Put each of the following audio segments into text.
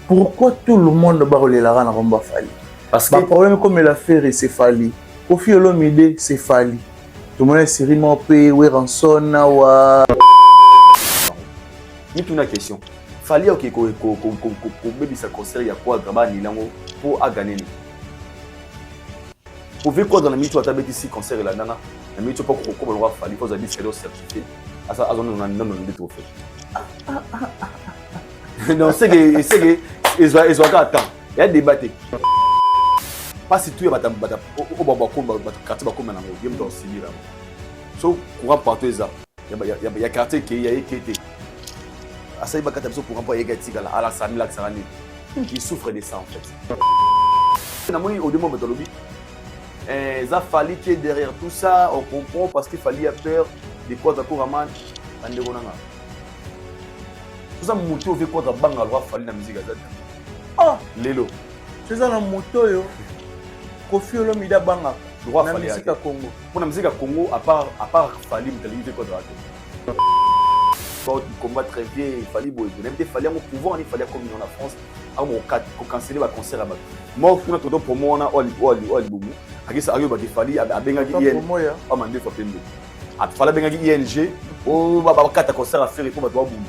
Pourquoi tout le monde va relayer la rana comme Fali? Parce que le problème comme il a fait c'est Fali. Kofi Olomide c'est Fali. Tout le monde est sérieusement payé ou rançon ou ni une question. Fali OK ko baby sa concert ya quoi graba ni lango pour a gagner. Pour ver quoi dans la minute tu as bêti si concert la nana. La minute pas ko le roi Fali faut dire c'est certifié. Asa azon on a non de trophée. Non c'est que ils vont attendre. Il y a débatté. Pas si tu es bata au baba ko bata quartier ba ko manango yem do sibira. So courant partout ça. Il y a quartier qui y a été. Asa ibaka tabiso courant pas yegati kala ala samila sarani. Qui souffre de ça en fait. Na moi au demo batolobi. Ça Fali qui est derrière tout ça, on comprend parce qu'il fallait peur des quoi d'accord Raman ande gonanga. Tout ça moto veut quoi banga loi Fali na musique azata. Ah, lelo. C'est ça la moto yo. Kofi Olomide banga Loi na Fali musique à Congo. Pour la musique à Congo à part Fali mtali veut quoi droite. Pour combattre bien il fallait boy. Même des fallait mon pouvoir il fallait comme en France à mon canceller le concert là-bas. Moi pour notre pour moi on a all boum. Akisa ayo ba fali abengaki ING o mande fa pembe afala bengaki ING o ba kata concert à faire pour ba boum.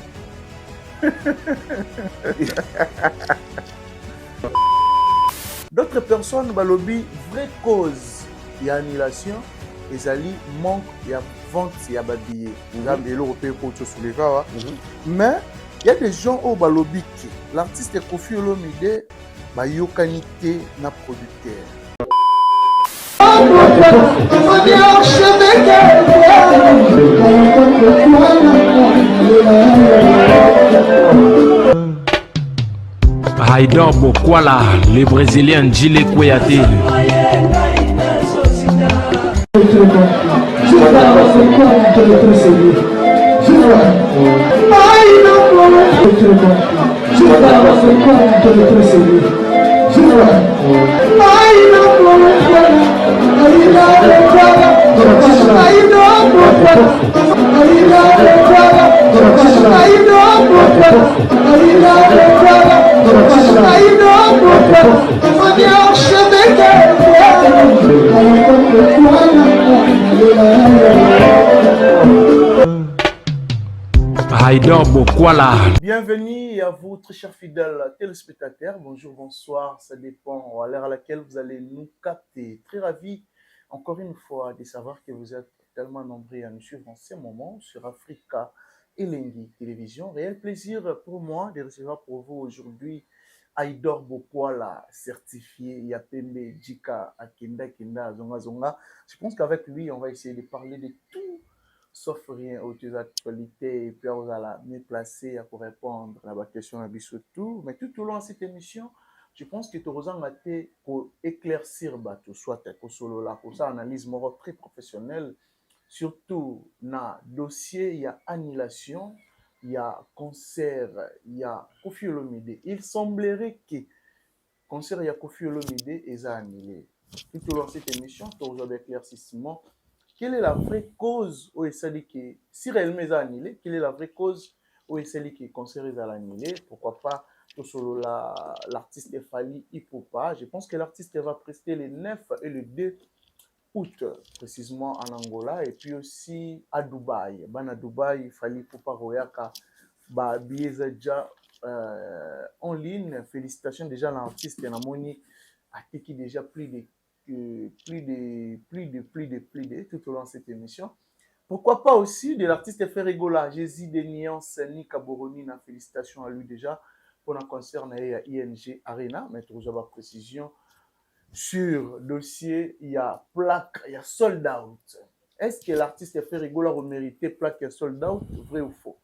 D'autres personnes balobi vraie cause il y a annulation et ali manque il y a vente il y a babillé et l'européen pour tout soulever mais il y a des gens au balobi qui l'artiste Kofi Olomide ba yokanité na producteur. Haïdor Bokwala, le Brésilien Gilles Kouyaté. Bienvenue à vous, très chers fidèles téléspectateurs. Bonjour, bonsoir, ça dépend à l'heure à laquelle vous allez nous capter. Très ravi, encore une fois, de savoir que vous êtes tellement nombreux à nous suivre en ce moment sur Africa Elengi Télévision. Réel plaisir pour moi de recevoir pour vous aujourd'hui Haïdor Bokwala, certifié Yapembe Djika Akenda Kenda Zonga Zonga. Je pense qu'avec lui, on va essayer de parler de tout sauf rien aux actualités et puis on va mieux placer pour répondre à la question à tout. Mais tout au long de cette émission, je pense que tu as pour éclaircir tout soit pour solo là pour ça analyse très professionnelle surtout dans dossier il y a annulation, il y a concert, il y a Kofi Olomide. Il semblerait que concert il y a Kofi Olomide est annulé. Tout au long de cette émission, tu as éclaircissement. Quelle est la vraie cause où il si réellement est annulé, quelle est la vraie cause où il concert est annulé? Pourquoi pas tout solo l'artiste Fali Ipupa? Je pense que l'artiste va prester le 9 et le 2 août, précisément en Angola, et puis aussi à Dubaï. À Dubaï, Fali Ipupa Royaka, billets déjà en ligne. Félicitations déjà à l'artiste Namoni a été déjà plus de tout au long de cette émission. Pourquoi pas aussi de l'artiste Ferrigola, Jésus de Nuance, Nika Boroni, félicitations à lui déjà pour un concert à ING Arena, mais toujours la précision sur le dossier, il y a plaque, il y a sold out. Est-ce que l'artiste Ferrigola a mérité plaque et sold out, vrai ou faux?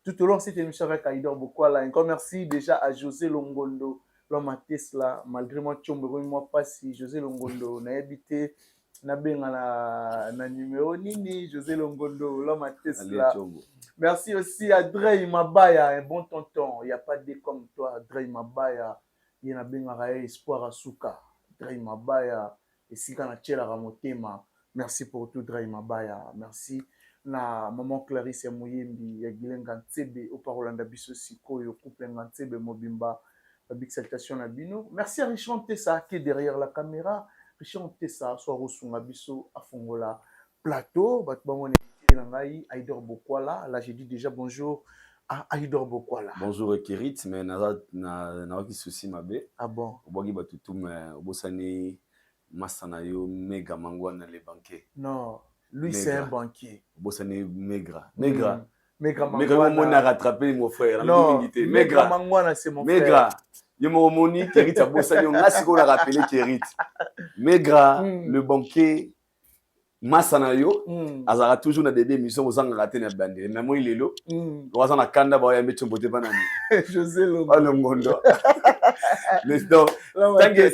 Tout au long de cette émission avec Haïdor Bokwala, encore merci déjà à José Longondo, l'homme Tesla, malgré moi, moi pas si José Longondo n'a habité, n'a bien na numéro nini, José Longondo, l'homme Tesla. Merci aussi à Drey Mabaya, un bon tonton, il n'y a pas de comme toi, Drey Mabaya, il y a bien espoir à Souka, Drey Mabaya, et si quand on a motema, merci pour tout Drey Mabaya, merci. Na maman Clarisse Mouyembi ya Gilenga Ntsebe au Parolanda biso sikoyo couple Ntsebe Mobimba big salutation à Bino. Merci à Richard Tessa qui est derrière la caméra. Richard Tessa, soit Rosunga Biso, à Fongola Plateau. Batbamon et Aïdor Bokwala. Là, j'ai dit déjà bonjour à Aïdor Bokwala. Bonjour Kerit, mais n'a pas souci ma bé. Ah bon? Obogi batutu mais obosani masanayo mega mangwana les banquiers. Non, lui c'est un banquier. Obosani Megra. Megra Mangwana a rattrapé mon frère. Non, Megra Mangwana c'est mon frère. Megra. Je me remonte Kerit a bossani on a si qu'on a rappelé Kerit. Megra le banquier Masanayo, azara toujours na des émissions aux angles ratés na bande. Mais moi il est là. On a kanda ba ya mecho bote banani. José Longondo. Ah Longondo. Mais donc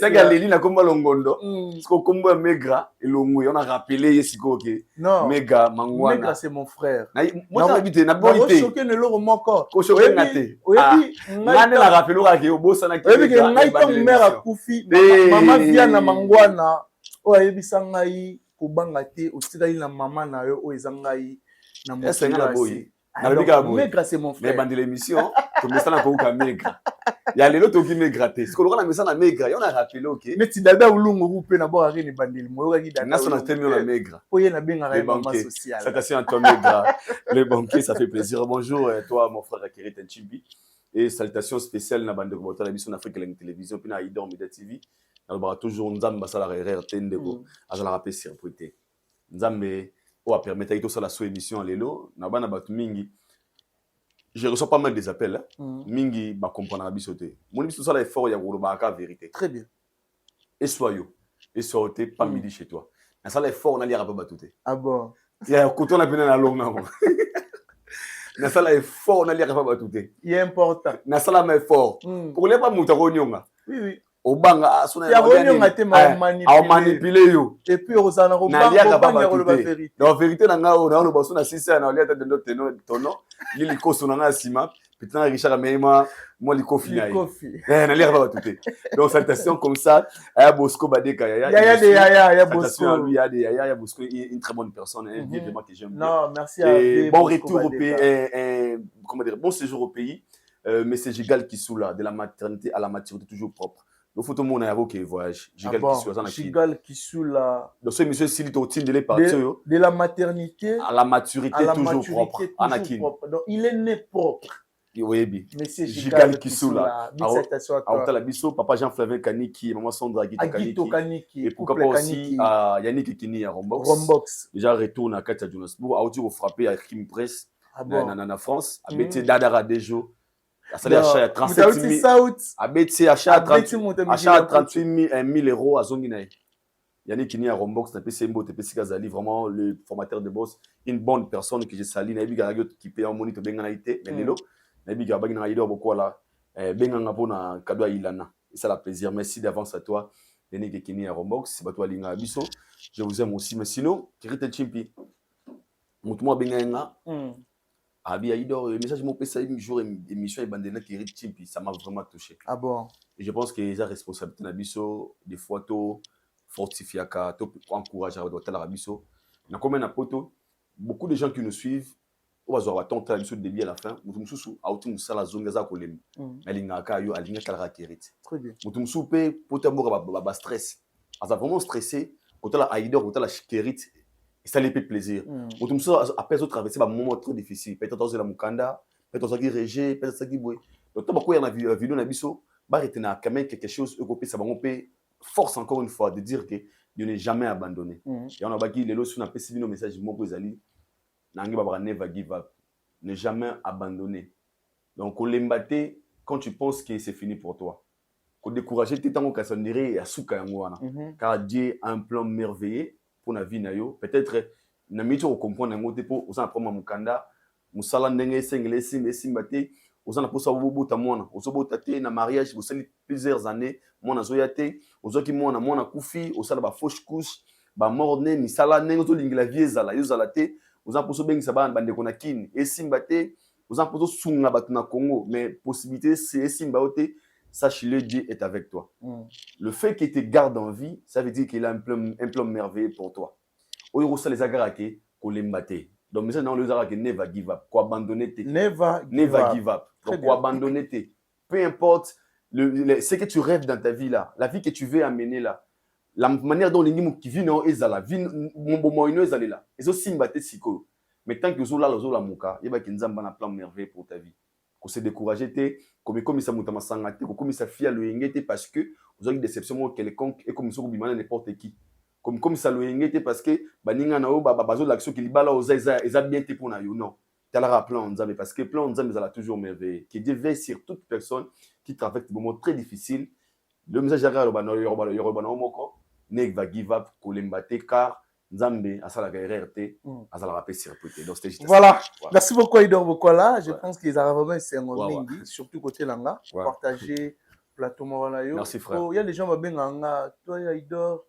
tanga leli na komba Longondo. Parce komba Megra et Longo on a rappelé yesiko ke. Non. Mega Mangwana. Megra c'est mon frère. Moi ça habité na bonité. Choqué ne lo moko. Ko choqué ngate. Oyebi ngane la rappelé ke obosa na ke. Oyebi ke ngai ton mère akufi. Mama via na Mangwana. Oyebi sangai kubanga te otikali na mama na yo o ezangai na moto Megra c'est mon frère. Mais bande l'émission to mesana ko ka Megra ya lelo to ki Megra te ce que lokana mesana Megra on a rappelé OK mais ti dada ulungu rupe na bo ari ni bandeli moyo ki dada national terme la Megra oye na benga ra mama social ça casse Antoine Megra le banquier ça fait plaisir bonjour toi mon frère Kerit Nchimbi et salutations spéciales na bande de la émission Afrique la télévision puis na Idor Media TV alors toujours nzamba sala RRT ndeko azala rappeler surprise nzambe o a permettre to sala so émission lelo na bana batu mingi je reçois pas mal des appels mingi ba comprendre biso te mon biso sala effort ya koloba ka vérité très bien et soyo et sortez pas midi chez toi na sala effort na lira pas batute ah bon ya koto na pena na longa mo na sala effort na lira pas batute il est important na sala mais effort pour les pas mutako nyonga oui obanga asuna ya gonyo ngate manipuler yo et puis osana ko banga ko ba vérité la vérité na ngao na lo basuna sisa na olia tete ndote no tono lili koso na ngasima putain Richard Meima moi li kofi na na lire pas tout donc salutations comme ça à Bosco Badeka ya Bosco ya Bosco une très bonne personne un vieux vraiment que j'aime non merci à bon retour au pays comment dire bon séjour au pays mais c'est Gigal qui sous là de la maternité à la maturité toujours propre. Le photo mon avo qui voyage Gigal qui sous la donc ce monsieur Sili Totine de les partir de la maternité à la maturité toujours propre Anakin donc il est né propre oui monsieur Gigal qui sous là à la biso papa Jean-Flavien Kaniki maman Sandra Kaniki et pourquoi pas aussi à Yannick Kini à Rombox déjà retourne à Katia Johannesburg a aussi frappé à Kim Press en France à Betty Dadara Dejo à salaire à 37 000 à Betty achat à 38 000 euros à Zonginaï Yannick Kini à Rombox n'a pas Sembo TPC Gazali vraiment le formateur de boss une bonne personne que j'ai sali Nabi Garagot qui paye en monite Benganaïté mais Lelo Nabi Gabagin Aïdor beaucoup là Benganga Pona cadeau à Ilana et ça la plaisir merci d'avance à toi Yannick Kini à Rombox c'est pas toi Linga Bisso je vous aime aussi mais sinon Kerit Nchimbi Moutouma Benganga Abi Aïdor, le message m'a fait un jour émission et bandena Kerit Nchimbi, ça m'a vraiment touché. Ah bon? Et je pense que les responsabilités d'Abisso, des fois, to fortifier, to encourager à l'hôtel Abisso. Il y a combien de potes, beaucoup de gens qui nous suivent, on va avoir tant d'Abisso de début à la fin, nous sommes à outil la zone gaza kolem. Mais il y a kayo, il y a kalra Kerit. Très bien. Nous sommes pe pote mort stress. Ça vraiment stressé, quand la Aïdor, quand la Kerit. Et ça les fait plaisir. Autant ça après traverser un moment trop difficile. Peut-être dans la mukanda, peut-être dans la régie, peut-être ça qui boit. Donc tant qu'il y a une vidéo na biso, bah retenir quand même quelque chose européen ça va romper force encore une fois de dire que Dieu n'est jamais abandonné. Et on a baki les lots sur un petit message mon pour Zali. Nangi babra never give up. Ne jamais abandonner. Donc on l'embaté quand tu penses que c'est fini pour toi. Qu'on décourager tout temps qu'on s'endirait à souka yangwana. Car Dieu a un plan merveilleux pour la vie nayo peut-être na mito ko comprendre ngote po osana prendre mukanda musala ndenge sengele simbate osana posa bobota mwana osobota te na mariage osali plusieurs années mwana zoyate ozoki mwana kufi osala ba fausse couche ba morne misala ndenge to lingela vie ezala yozala te osana poso bengisa ba bande kona kini esimbate osana poso sunga batu na Congo mais possibilité c'est esimbaote sache-le, Dieu est avec toi. Le fait qu'il te garde en vie, ça veut dire qu'il a un plan merveilleux pour toi. Au Eurosa les agarake, qu'on les mate. Donc, mais ça, dans les agarake, never give up. Quoi abandonner te. Never give up. Donc, quoi abandonner te. Peu importe ce que tu rêves dans ta vie là, la vie que tu veux amener là, la manière dont les gens qui vivent dans ezala, vivent mon bon moyen ezala là, ils ont simbaté siko. Mais tant que zola la muka, il y a qui nzamba na plan merveilleux pour ta vie. Qu'on se décourager te, comme ça mutama sangate, comme ça fia le yengete parce que vous avez une déception quelconque et comme ça vous bimana n'importe qui. Comme ça le yengete parce que baninga na o bazo l'action qui libala aux eza bien te pour na yo non. Talara plan nzambe parce que plan nzambe ezala toujours merveilleux. Que Dieu veille sur toute personne qui traverse des moments très difficiles. Le message arrive au moko nek va give up kolembate car Nzambe asala erreur te asala rapé surpouté. Donc c'était juste voilà. Ça. Merci beaucoup Aïdor Bokola. Je pense qu'ils ont vraiment c'est un mingi surtout côté langa partager plateau Moranayo. Merci frère. Il y a des gens qui benganga toi Aïdor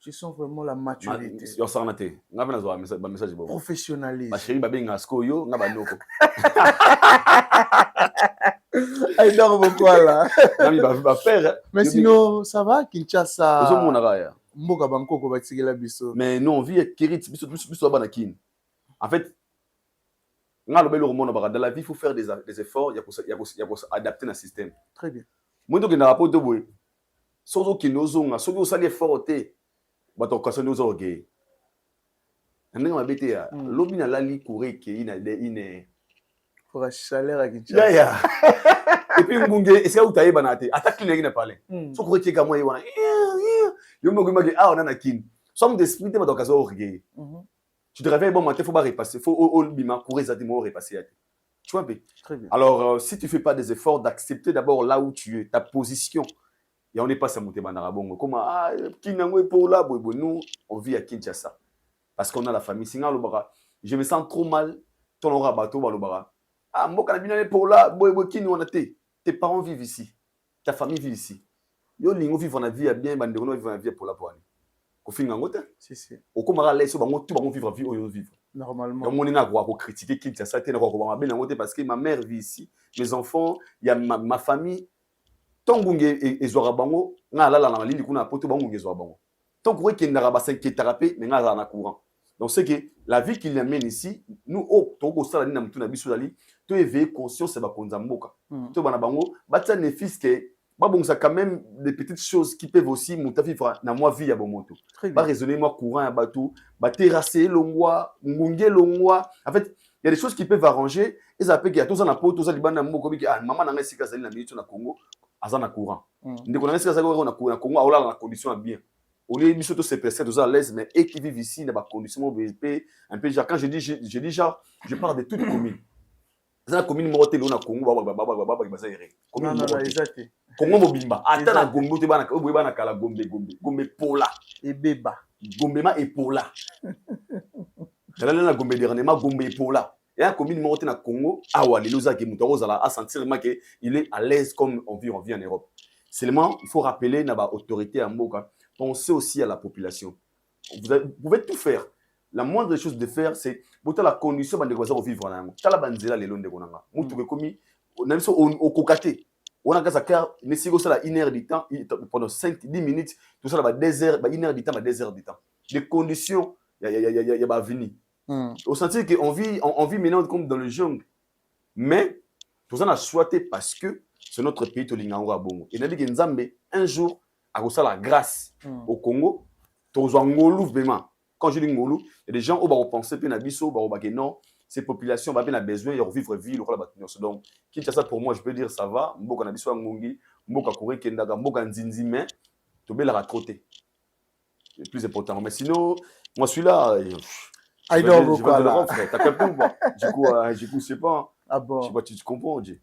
je sens vraiment la maturité. Yo sarnate. Ngaba nazo ba message bo. Professionnalisme. Ma chérie ba benga sko yo ngaba noko. Aïdor Bokola. Nami ba faire. Mais sinon ça va Kinshasa. Ozo mona raya. Mboka Bangkoko batikela biso. Mais non, vie Kirit biso ba na kin. En fait, ngalo belo mona ba dans la vie il faut faire des efforts, il y a pour adapter le système. Très bien. Moi donc na rapport de boy. Sozo kinozo nga, sozo sali effort te. Bato kwa sono zo gay. Ndenge mabete ya lobi na lali courir ke ine pour la chaleur à Kinshasa. Ya ya. Et puis ngunge ese utaye banate. Attaque ne ngina parler. So courir ke kamo ywana. Yo mo gumage on a kin. Somme d'esprit te bato kwa zo gay. Tu te réveilles bon matin, faut pas repasser, faut bima courir ça te repasser. Tu vois bien. Très bien. Alors si tu fais pas des efforts d'accepter d'abord là où tu es, ta position. Et on n'est pas à monter Banarabongo. Comme pour là, nous, on vit à Kinshasa. Parce qu'on a la famille. Je me sens trop mal. Ton aura bateau, balobara. Ah, moi, quand on pour là, tes parents vivent ici. Ta famille vit ici. Yo, lingo vivre la vie bien, bandero vivre la vie pour la poigne. Au fin de si, si. Au comara laisse, tout va vivre la vie où vivre. Normalement. Donc, on est là pour critiquer Kinshasa, parce que ma mère vit ici. Mes enfants, il y a ma famille. Tant que ezora bango nga la na ligne kuna poto bango ezora bango tant que qui n'a pas 5 thérapie mais nga na courant donc c'est que la vie qu'il amène ici nous to ko sala na mutuna biso dali to éveiller conscience ba konza mboka to bana bango batia ne fils que ba bon ça quand même des petites choses qui peuvent aussi muta vivre na moi vie ya bomoto ba raisonner moi courant ya bateau ba terrasser longwa ngunge longwa en fait il y a des choses qui peuvent arranger et ça peut qu'il y a tout ça na poto ça libana mboko bi ah maman na nga sika zali na minute na Congo azana courant ndeko na sika zali na Congo aola na condition bien on est biso to se presser tous à l'aise mais et qui vivent ici na ba condition BSP un peu genre quand je dis genre je parle de toute commune la commune morotelo na Congo baba baza ere commune morotelo Congo mobimba ata na gombo te bana oboye bana kala gombe pola et beba gombe ma epola là na gombe dernièrement gombe epola et un commune morte na Congo awa les loza qui mutozala à sentir que il est à l'aise comme on vit en Europe. Seulement il faut rappeler na ba autorité à Mboka, pensez aussi à la population. Vous pouvez tout faire. La moindre chose de faire c'est boter la condition bande ko vivre na ngo. Tala banzela lelo ndeko nanga. Mutu ke komi na biso au kokate. On a qu'à faire ne sigo ça la 1 heure du temps pendant 5-10 minutes tout ça ba 2 heures ba 1 heure du temps ba 2 heures du temps. Les conditions il y a ba venir. Au sens qu'on vit, on vit maintenant comme dans le jungle. Mais, tout ça, on a choisi parce que c'est notre pays, Tolingango Bongo. Et on a dit que Nzambe, un jour, a reçu la grâce au Congo. Quand je dis Ngolu, il y a des gens qui vont penser que non, ces populations ont besoin de vivre ville. Donc, Kinshasa, pour moi, je peux dire ça va. Mboka na biso ngongi, mboka kore kendaga, mboka nzinzi, mais tu peux la ratroter. C'est plus important. Mais sinon, moi, celui-là. Aïdor Bokola. T'as capté ou pas? Du coup, je sais pas. Ah bon? Je sais pas, tu comprends, Dieu.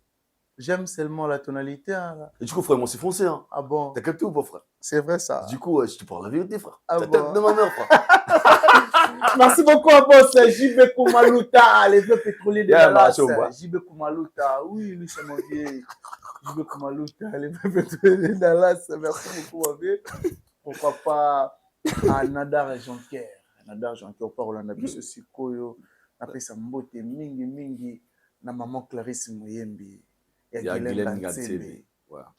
J'aime seulement la tonalité. Hein, là. Et du coup, frère, moi, c'est foncé. Hein. Ah bon? T'as capté ou pas, frère? C'est vrai, ça. Du coup, je te parle la vérité, frère. Ah t'as bon? de ma mère, frère. Merci beaucoup, boss. JB Koumalouta, les vieux pétroliers de Dallas. JB Koumalouta, oui, nous sommes vieux. JB Koumalouta, les vieux pétroliers de Dallas. Merci beaucoup, ma vie. Pourquoi pas à Nadar Jonker? Nadar Jonker, parle en abus aussi, Koyo. Après, ça mbote mingi na maman Clarisse Mouyembi. Il y a Guylaine Gatsebe. Voilà.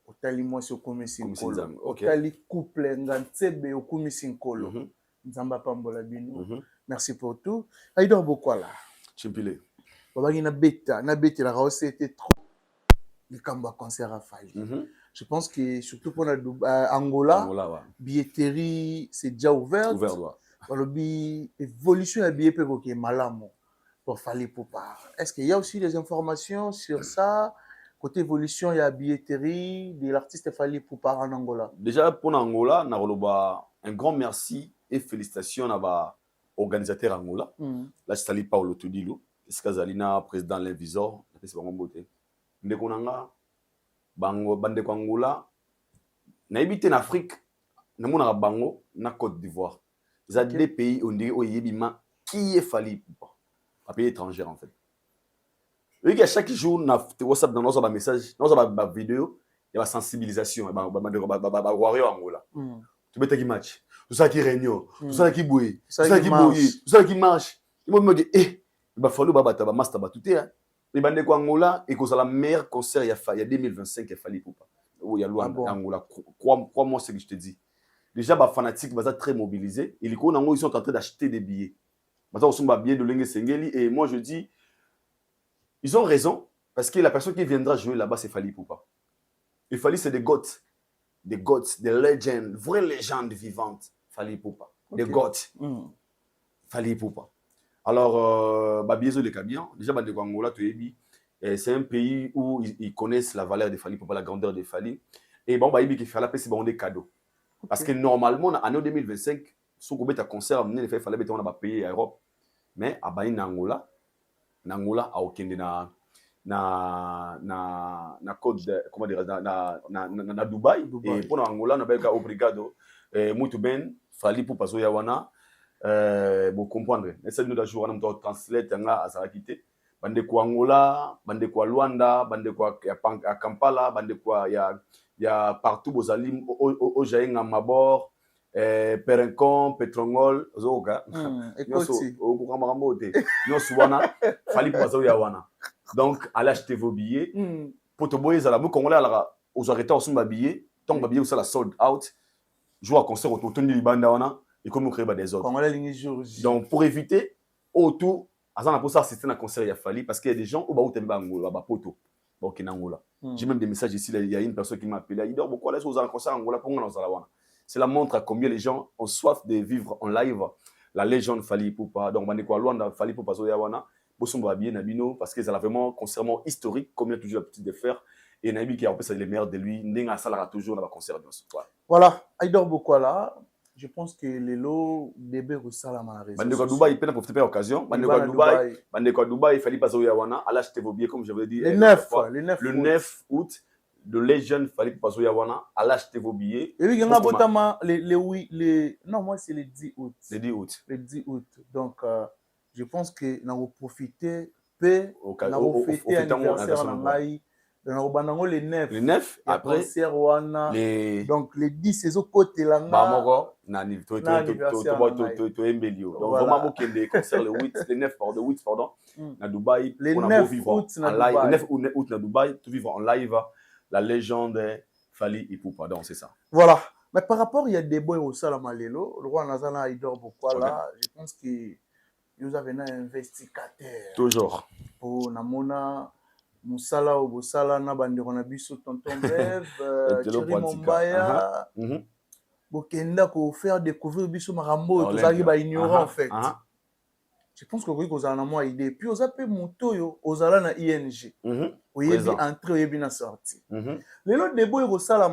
Otali moi sur Komisinkolo. Otali couple Ngatsebe au Komisinkolo. Nzamba Pambola Bino. Merci pour tout. Aïdor Bokola. Chimpile. Babagi na beta la rose était trop. les Kamba concert à Fali. Mhm. Je pense que surtout pour Angola, Angola, ouais. billetterie, c'est déjà ouverte. Ouvert, ouais. Évolution à billet qui est malamo pour Fali Poupa. Est-ce qu'il y a aussi des informations sur ça? Côté évolution, il y a billetterie de l'artiste Fali Poupa en Angola. Déjà, pour Angola, un grand merci et félicitations à l'organisateur Angola. Là, je salue Paulo Tudilo, Skazalina, président de l'Invisor. C'est vraiment beauté. Ndekonanga, bande ko Angola, na habité en Afrique, na mona bango na Côte d'Ivoire. Ils ont des pays où on yebima qui est Fali Poupa. Un pays étranger en fait. Et chaque jour, na WhatsApp dans nos messages, nos vidéo, il y a la sensibilisation, warrior Angola. Tu mets qui match, tout ça qui réunion, tout ça qui bouille, tout ça qui bouille, tout ça qui marche. Il me dit il va falloir battre master tout est. Les bandes de Angola et que c'est la meilleure concert il y a 2025 il Fali Poupa. Il y a Luanda Angola. Crois-moi ce que je te dis. Déjà les fanatiques sont très mobilisés et les ils sont en train d'acheter des billets. Maintenant, on sont des billets de Lengue Sengeli et moi je dis ils ont raison parce que la personne qui viendra jouer là-bas c'est Fali Poupa. Et Fali c'est des goats, des legends, vraies légendes vivantes. Fali Poupa, des goats. Fali Poupa. Alors, Babiezo de Kabian, déjà, Angola, c'est un pays où ils connaissent la valeur de Fali Poupa, la grandeur de Fali. Et bon, qui fait la paix, c'est des cadeaux. Parce que normalement, en année 2025, si on a un concert, on a payé à Europe. Mais à Angola, à aucun na code comment dire na Dubaï. Et pour Angola, on a obrigado muito bem Fali Poupa Zoyawana. Vous comprendre essaye nous d'ajour on a translate nga azakité bande ko Angola bande ko Luanda bande ko à Kampala bande ko ya partout bozali au jainga mabor Perencon Petrongol zoga nyoso ko kama mbote nyoso wana Fali Poupa Zoyawana. Donc allez acheter vos billets pour te boyer za la mo congolais ala aux arrêtés on sont billets tant billets ça la sold out joue à concert autour de libanda wana et comme créer des autres. Donc pour éviter autour azana pour ça assister à un concert il a fallu parce qu'il y a des gens au baou temba Angola ba poto ba Angola. J'ai même des messages ici il y a une personne qui m'a appelé il dit pourquoi les aux concert Angola pour nous wana. Cela montre à combien les gens ont soif de vivre en live la légende Fali Poupa. Donc bande ko Luanda Fali Poupa Zoya wana bosomba bien nabino parce que c'est vraiment concernant historique comme il y a toujours la petite de faire et Nabi qui a en fait les meilleurs de lui ndenga salara toujours dans la concert bien. Voilà, Aïdor Bokwala. Je pense que les lots début ressalent à ma raison. Bande Dubaï, il peut profiter de l'occasion. Bande Dubaï, il fallait pas au Yawana. À l'acheter vos billets, comme je vous l'ai dit. Le 9 août, de Legend, il fallait pas au Yawana. À l'acheter vos billets. Et oui, il y a non, moi c'est le 10 août. Le 10 août. Le 10 août. Donc, je pense que nous avons profité, nous avons fêté l'anniversaire en Maï. Les 9. Les 9, après. Donc, les 10, c'est au côté là. Donc, vraiment, les concerts le 8, le 9, pardon, à Dubaï. Le 9 août, à Dubaï, tout vivre en live, la légende Fali Poupa. Donc, c'est ça. Voilà. Mais par rapport, il y a des boys au Salamalelo. Le roi Nazana, il dort beaucoup là. Je pense que nous avons un investigateur. Toujours. Pour Namona. Moussala ou Boussala na bandeko na biso tonton Bev Thierry Mombaya bokenda ko faire découvrir biso marambo tozali ba ignorant en fait. Je pense que vous avez une idée puis vous avez moto yo ozala na ING oyebi entrer oyebi na sortie lelo debo eko sala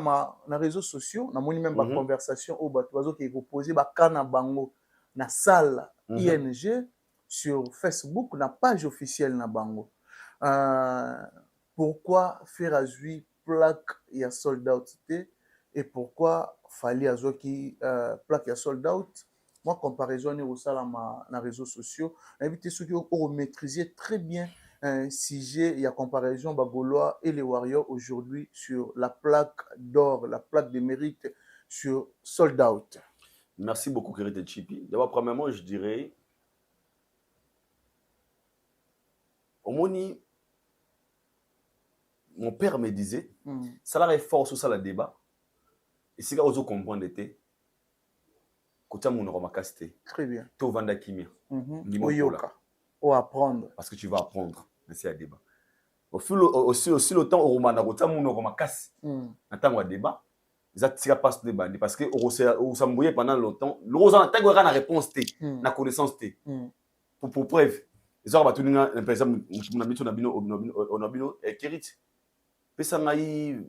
na réseaux sociaux na moni même ba conversation au bato bazo ki poser ba kana bango na salle ING sur Facebook na page officielle na bango. Pourquoi faire azui plaque ya sold out et pourquoi fallait azui qui plaque ya sold out. Moi comparaison au salama na réseaux sociaux invité ceux qui ont maîtrisé très bien un sujet il y a comparaison Bagolois et les Warriors aujourd'hui sur la plaque d'or, la plaque de mérite sur sold out. Merci beaucoup Kirite Chipi. D'abord premièrement je dirais Omoni, mon père me disait, ça leur est fort sur ça le débat. Et c'est là où vous comprenez, côté mon romakasté. Très bien. Tu vends kimia. Oyoka. Ou apprendre. Parce que tu vas apprendre. Mais c'est un débat. aussi le temps au Romana Rota mon Romakas. Attends un débat. Ça tire pas ce débat parce que on s'embrouillait pendant longtemps. L'ose en tant la réponse T, la connaissance T. Pour preuve. Les autres par exemple on a bino Kerit. Pesa ngai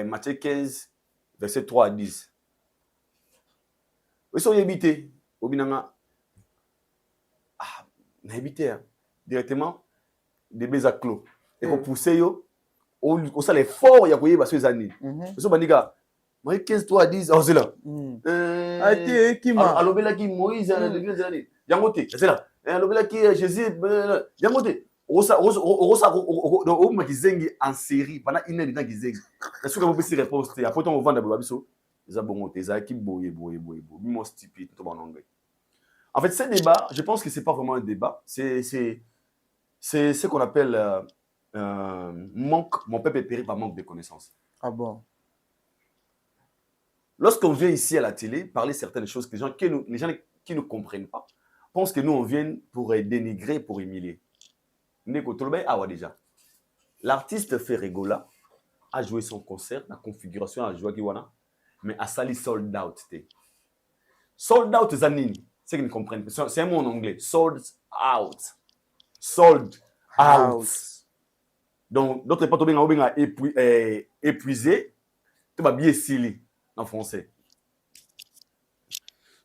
Matthieu 15 verset 3 à 10. Ils sont habités au binanga. Habité directement des baies à clos et pour pousser yo au ça l'effort il y a quoi parce que les années so bandiga moi 15 3 à 10 oh c'est là alobela ki Moïse des années yangote c'est là alobela ki Jésus yangote osa donc makizengi en série pendant une heure dans kizengi est-ce que vous pouvez réponse après on va vendre babiso ça bon ça qui boye mon stupide tout en anglais. En fait, ce débat, je pense que ce n'est pas vraiment un débat. C'est ce qu'on appelle manque. Mon peuple est péri par manque de connaissances. Ah bon? Lorsqu'on vient ici à la télé parler certaines choses que les gens qui ne comprennent pas pensent que nous, on vient pour dénigrer, pour humilier. Déjà. L'artiste Ferregola a joué son concert, la configuration a joué Kiwana, mais a sali sold out. Sold out, Zanini. C'est qu'ils ne comprennent pas. C'est un mot en anglais. Sold out. Sold out. Donc, d'autres pas bien épuisé. Tu vas bien sili en français.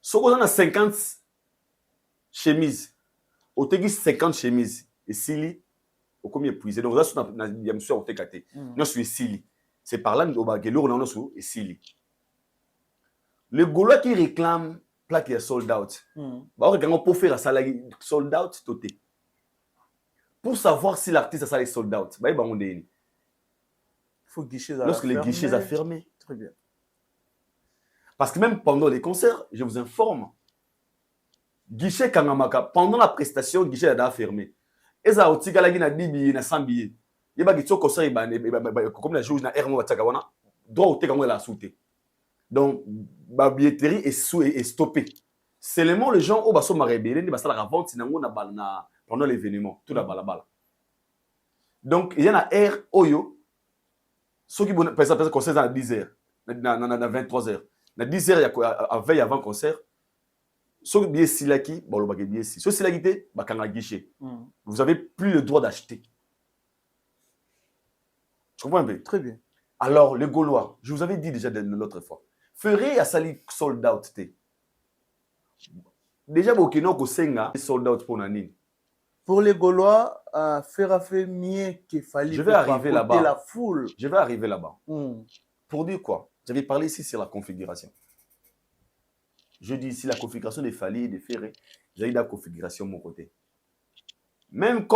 Si on a 50 chemises, au tegi 50 chemises et sili, au combien épuisé. Donc, là, il y a monsieur au tekate. Nous suis sili. C'est par là au bagelo on a sous et sili. Le Gaulois qui réclame qui est sold out. Pour faire ça sold out toté. Pour savoir si l'artiste a ça sold out, il faut guichet lorsque les guichets sont fermés. Très bien. Parce que même pendant les concerts, je vous informe, guichet kangamaka pendant la prestation, guichet a fermé. Et ça aussi galagi na 10 billets na 100 billets. Il ba gitso concert comme la joue na Hermo Watagawana, droit au tekango la souté. Donc, la billetterie est stoppée. Seulement, les gens au basso marébélé, ils vont la vente pendant l'événement. Tout la balabala. Donc, il y a un air oyo. Ceux qui vont faire concert à 10h, à 23h. À 10h, il y a veille avant le concert. Ceux qui billet silaki, bon, le baguette billet si. Ceux qui silaki, guichet. Vous n'avez plus le droit d'acheter. Tu comprends un peu? Très bien. Alors, les Gaulois, je vous avais dit déjà l'autre fois. Ferait à sali sold out té. Déjà bokino ko senga sold out pour nani. Pour les Gaulois, faire mieux qu'il fallait. Je vais arriver là-bas. La foule. Je vais arriver là-bas. Pour dire quoi? J'avais parlé ici sur la configuration. Je dis ici la configuration des Fali et des Ferré. J'ai la configuration de mon côté. Même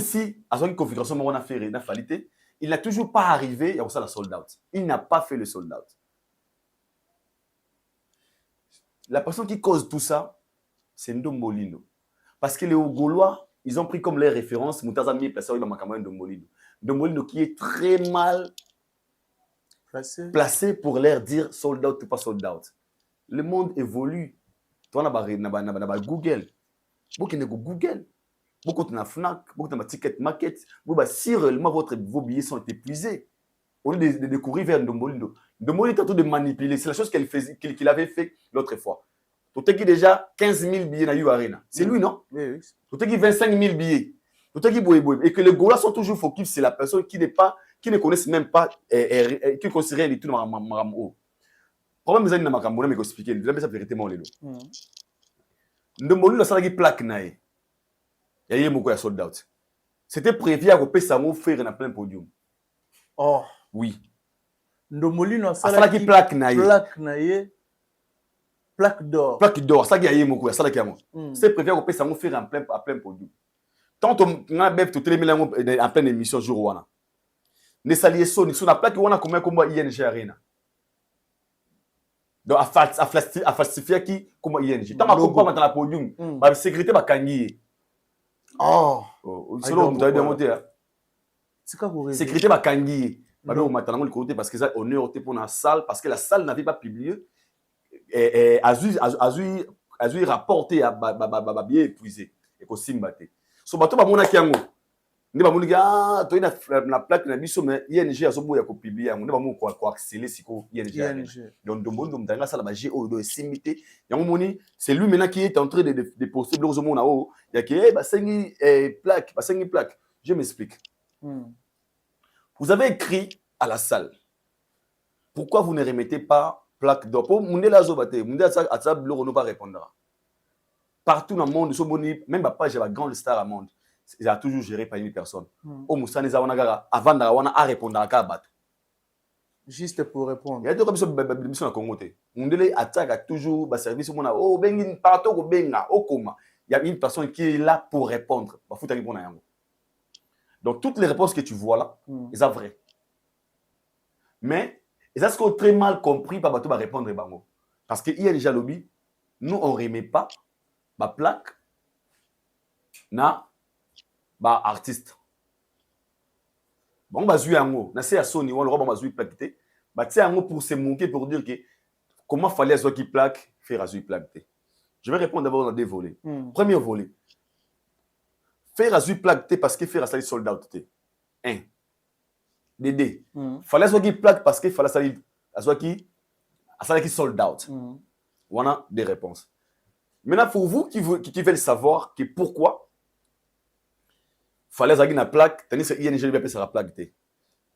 si à son configuration mon a Ferré n'a Falité, il n'a toujours pas arrivé à ça la sold out. Il n'a pas fait le sold out. La personne qui cause tout ça, c'est Ndombolindo. Parce que les Gaulois, ils ont pris comme leur référence Moutazami placé dans Makamoué Ndombolindo. Ndombolindo qui est très mal placé pour leur dire sold out ou pas sold out. Le monde évolue. Toi, on a Google. Beaucoup de Google. Beaucoup de Fnac. Beaucoup de Ticket Market. Si réellement vos billets sont épuisés, au lieu de courir vers Ndombolindo, Ndombolindo est en train de manipuler. C'est la chose qu'il avait fait l'autre fois. Tu as déjà 15 000 billets dans l'Arena. C'est lui, non? Oui. Tu as 25 000 billets. Tu as et que les Gaulois sont toujours focus, c'est la personne qui ne connaissent même pas, qui ne connaissent rien du tout dans Marambo. Problème, c'est que Marambo, je vais expliquer. Je vais vous vérité, mon lélo. Ndombolindo, ça a une plaque. Il y a beaucoup de sold out. C'était prévu à couper ça, mon frère, dans plein podium. Oh. Oui. Ndombolindo, ça a une plaque. Plaque d'or. Plaque d'or, ça qui a beaucoup, ça qui a c'est prévu à couper ça, mon frère, en plein podium. Tant on a bête tout les en pleine émission jour wana. Ne salier son, sur la plaque wana comme ING Arena. Donc à falsifier qui comme ING. Tant ma compa dans la podium, ba sécurité ba kangi. Oh, selon vous avez démonté. Sécurité ba kangi. Ba do maintenant le côté parce que ça on est ôté pour la salle parce que la salle n'avait pas publié et a rapporté à bien épuisé et ko simbate. So bato ba mona kiango. Ndi ba mungi toi na plaque na biso mais ING azobo ya ko publier yango ndi ba mu ko accélérer siko ING. Donc Dombondo mtanga sala ba G o do simité yango moni c'est lui maintenant qui est en train de poster blogs au mona o ya ke ba sengi plaque ba sengi plaque. Je m'explique. Vous avez écrit à la salle. Pourquoi vous ne remettez pas plaque d'or? Pour Mundela Zobate, Mundela Atsab Loro ne pas répondra. Partout dans le monde, même la page de la grande star au monde, il a toujours géré par une personne. Au Moussani Zawanagara, avant d'Awana à répondre à Kabat. Juste pour répondre. Il y a deux comme ça, mission à Congo. Mundela attaque à toujours le service. Oh, Bengin, partout au Benga, au Koma. Il y a une personne qui est là pour répondre. Donc, toutes les réponses que tu vois là, elles sont vraies. Mais, et ça, c'est très mal compris par Bato va répondre. Parce qu'il y a déjà lobby, nous, on ne remet pas ma plaque na ba artiste. Bon, on va jouer un mot. Na c'est à Sony, on va jouer plaque. Bah, c'est un mot pour se moquer, pour dire que comment fallait jouer qui plaque, faire jouer plaque. Je vais répondre d'abord dans deux volets. Premier volet. Faire jouer plaque parce que faire ça sold out. 1. Dédé. Fallait jouer qui plaque parce que fallait ça qui sold out. Voilà des réponses. Maintenant, pour vous qui veulent savoir que pourquoi fallait ça une plaque, tandis que ING lui appelle ça la plaque.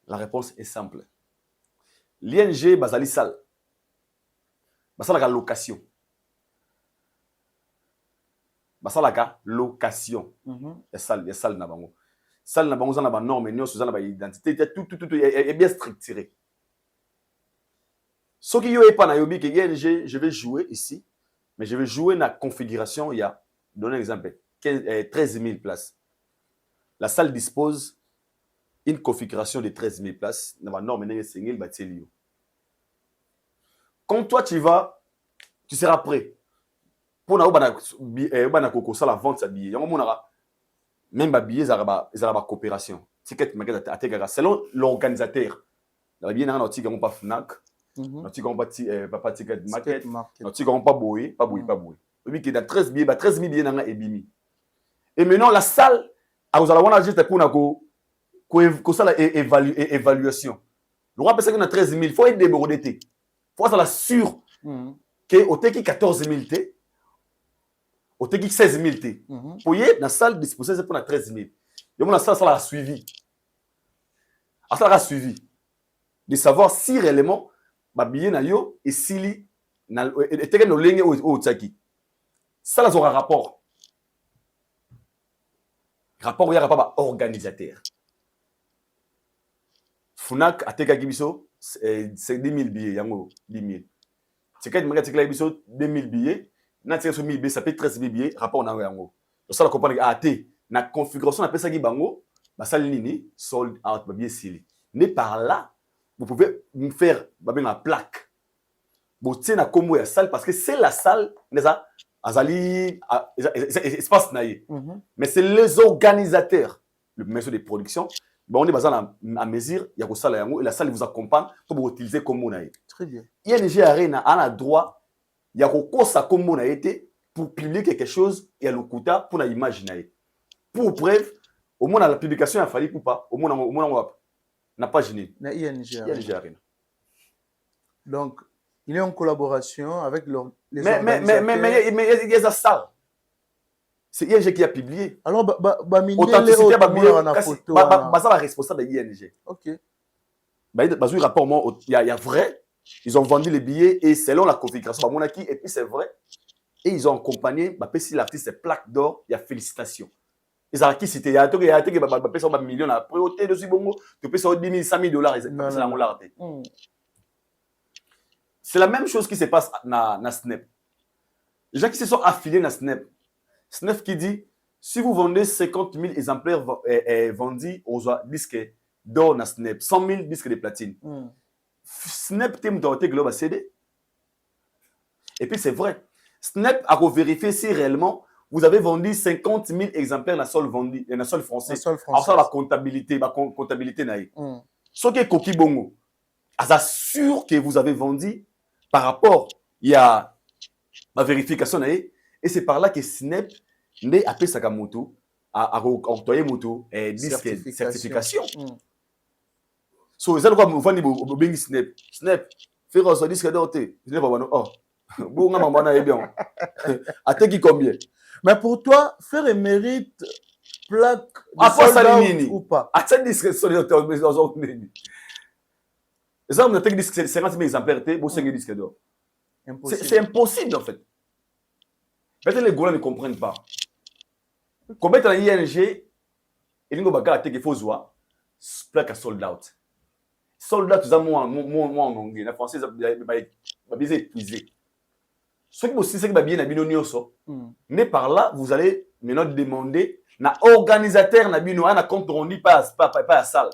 La réponse est simple. L'ING basali sale. Basala la location. Basala location. Il y a salle na bango. Salle na bango, ça na ba norme, nous ça na ba identité, tout est bien structuré. Ce qui est pas na yobi que ING, je vais jouer ici, mais je vais jouer dans la configuration. Il y a, donner un exemple, 13 000 places. La salle dispose une configuration de 13 000 places. Dans la norme, quand toi tu vas, tu seras prêt. Pour la vente de billets. Même les billets, ils ont la coopération. Selon l'organisateur. Les billets, ils n'ont pas FNAC. Ils n'ont pas ticket market. Ils n'ont pas boué. Il y a 13 000 billets. Et maintenant, la salle, vous allez voir juste pour ça évaluation. Le roi pense qu'on a 13 000. Il faut être débordé. Il faut être sûr qu'au TK 14 000 T, au TK 16 000 T. Pour y être dans la salle disposée, c'est pour 13 000. Et la salle a suivi. La salle a suivi. De savoir si réellement, ma billet na yo et si et teke no lenge au tsaki. Ça là aura rapport. Rapport, il y a rapport organisateur. Funak a teka gibiso, c'est 10 000 billets, yango 10 000. C'est quand tu as gibiso 2 000 billets, na teka so 1000 billets, ça fait 13 000 billets, rapport na yango. Donc ça la comprendre ah té na configuration na pesa gi bango, ba sali nini sold out ba bien sili. Mais par là, vous pouvez me faire ma plaque. Vous tenez na combo ya salle parce que c'est la salle neza azali espace naïe. Mais c'est les organisateurs, le maître de production. On est basé à mesure, il y a que ça là et la salle vous accompagne pour vous utiliser comme on a. Très bien. ING Arena a le droit, il y a que ça comme on a été pour publier quelque chose et à l'okuta pour l'imaginer. Pour preuve, au moins la publication a fallu ou pas, au moins on n'a pas gêné. ING Arena. Donc il est en collaboration avec les organisateurs. Mais il y a ça. C'est ING qui a publié. Alors, authenticité, la responsable de ING. Ok. Il y a vrai. Ils ont vendu les billets et selon la configuration, et puis c'est vrai. Et ils ont accompagné, si l'artiste est plaque d'or, il y a félicitations. Ils ont qui c'était, il y a un million après, tu peux sortir 10 000, 100 000 $. C'est la même chose qui se passe dans Snap. Les gens qui se sont affiliés à Snap, Snap qui dit, si vous vendez 50 000 exemplaires vendus aux disques d'or dans Snap, 100 000 disques de platine, Snap t'aime dans le globe CD. Et puis c'est vrai, Snap a vérifié si réellement vous avez vendu 50 000 exemplaires dans le sol français. Alors ça, la comptabilité, ce qui est coquille bongo, assure que vous avez vendu par rapport, il y a la vérification et c'est par là que Snap n'est appelé Sakamoto à octroyer moto disque certification. So ça quoi vous fani au bengi snap faire un disque d'or te snap ba oh bon nga maman na bien ateki combien mais pour toi faire mérite plaque de ou pas ateki disque solidaire mais dans nini ça on ateki disque 50 000 exemplaires te bon 5 disques d'or c'est impossible en fait. Peut-être les Gaulois ne comprennent pas. Combien de temps ING et nous bakala teke fozwa plaque sold out. Sold out ça moi en anglais en français ça va bien épuisé. Ceux qui aussi c'est que bien na bino nyonso. Mais par là vous allez maintenant demander na organisateur na bino na compte rendu pas à salle.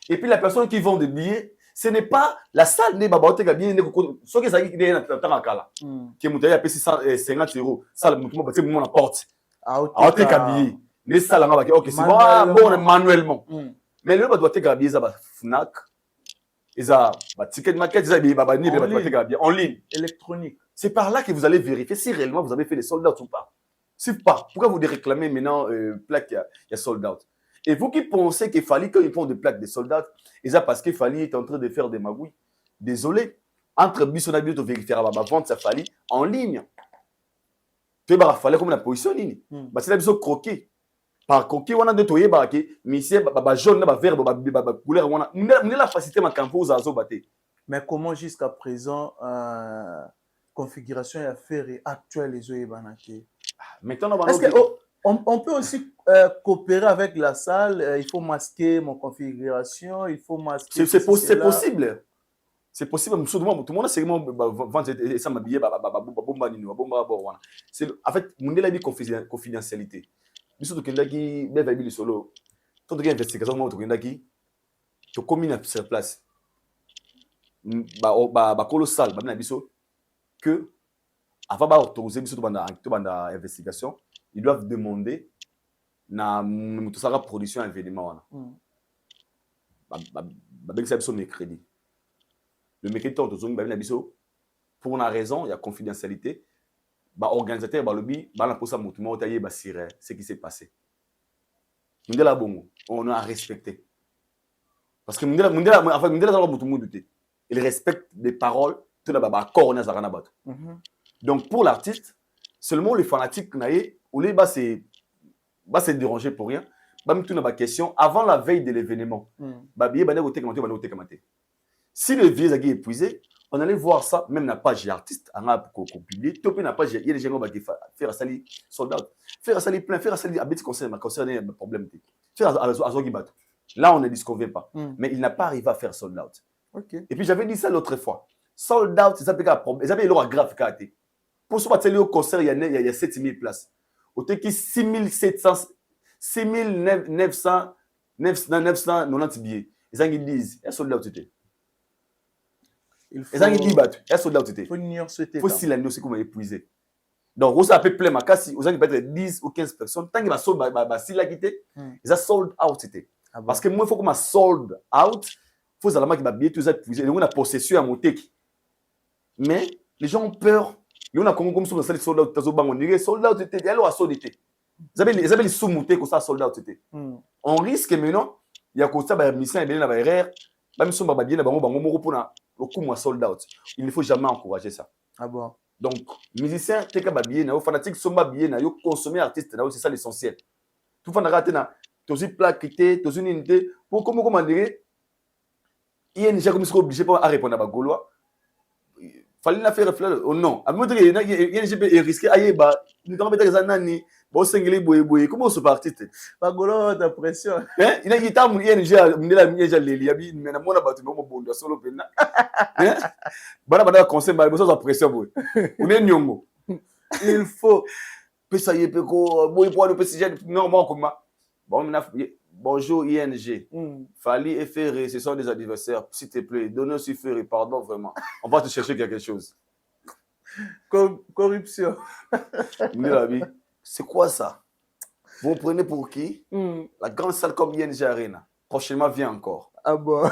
Et puis la personne qui vend des billets ce n'est pas la salle ne babaote ka bien ce que ça qui est na temps kala. Qui mutaye a payé 50 €. Salle mutumo ba na porte. Ah te ka billet. Les salles nga ba OK c'est bon manuellement. Mais le doit te ka billet ça ba Fnac. Isa ba ticket market ça ba ba ni ba te ka billet en ligne électronique. C'est par là que vous allez vérifier si réellement vous avez fait les sold out ou pas. Si pas, pourquoi vous réclamez maintenant plaque il y a sold out. Et vous qui pensez qu'il fallait qu'ils font des plaques de sold out, et ça parce qu'il fallait être en train de faire des magouilles. Désolé, entre Bissonabio to vérifier la vente ça fallait en ligne. Tu vas fallait comme la position en ligne. Bah c'est la biso croquer. Par croquer on a de toyer ba ke monsieur ba jaune ba vert ba couleur on a la facilité ma campo aux azo baté. Mais comment jusqu'à présent configuration et affaire actuelle les oeufs banaki. Maintenant est-ce que on peut aussi coopérer avec la salle, il faut masquer mon configuration, il faut masquer c'est possible. C'est possible tout le monde c'est vraiment vendre ça m'habiller bomba nini bomba bon c'est en fait mon la confidentialité. Biso to kendaki beva bi solo. Tout de investigation mo to kendaki to commune sur place. Ba colossal ba na biso que avant d'autoriser biso to banda investigation, ils doivent demander na mutu saka production événement wana. Ba ben ça biso mercredi. Le mercredi to zone ba na biso pour une raison, il y a confidentialité. Bah organisateur ba lobby ba la posa mutu mo tailler ba sire ce qui s'est passé. Mundela bongo, on a respecté. Parce que mundela enfin mundela za mutu mutu. Il respecte les paroles tout d'abord accord na zakana bato. Donc pour l'artiste, seulement les fanatiques naé ou les c'est déranger pour rien. Ba mutu na ba question avant la veille de l'événement. Ba billet ba na côté commenter. Si le vieux est épuisé, on allait voir ça, même na page artiste, on a publié, topé na page, il y a des gens qui faire sali soldat, faire sali plein, faire sali abeti concerné un problème. Faire azogi bato. Là, on ne disconvient pas. Mais il n'a pas arrivé à faire sold out. Okay. Et puis j'avais dit ça l'autre fois. Sold out, ça peut être un problème. Ils avaient leur graphe carté. Pour ce battre au concert, il y a 7000 places. Au Teki 6700, 990 billets. Ils disent, il y a sold out. Il faut s'il a aussi comme épuisé. Donc, vous avez plein ma casse, vous avez peut-être 10 ou 15 personnes. Tant qu'il va sold, s'il a quitté, ils ont sold out. Parce que moi, il faut qu'on m'a sold out. Il faut que qui va bien tout ça épuisé. On a possession à monter. Mais les gens ont peur. On a comme ça, sold out. Sold out, il y a le sold out. Vous avez les sous-montés comme ça, sold out. On risque maintenant, il y a comme ça, la mission est bien dans la RR. Même si on va bien dans le coup, sold out. Il ne faut jamais encourager ça. Ah bon? Donc, musicien, t'es qu'à bien, fanatique, sont bien, consommer artiste, c'est ça l'essentiel. Tout le monde a raté, tu as une plaque, tu as une unité. Pour comment dire, il y a une gens qui sont obligés à répondre à ma Gaulois. Il fallait la faire réfléchir. Oh non. À me dire, il y a une gens qui risquent, aïe, bah, nous avons fait des années. Bon, c'est comment se partit? Pas Gaulois, t'as pression. Il y a une temps où il y a une gens, il y a une gens, il y a une gens, moi, là-bas, tu m'as bon, de solo pena. Voilà, conseil, mais ça, pression, on est nyongo. Il faut. Ça y est, non, moi, comment? Bon, bonjour, ING. Fali et Ferré, ce sont des adversaires. S'il te plaît, donnez aussi Ferré, pardon, vraiment. On va te chercher quelque chose. Corruption. C'est quoi ça? Vous me prenez pour qui? La grande salle comme ING Arena. Prochainement, vient encore. Ah bon?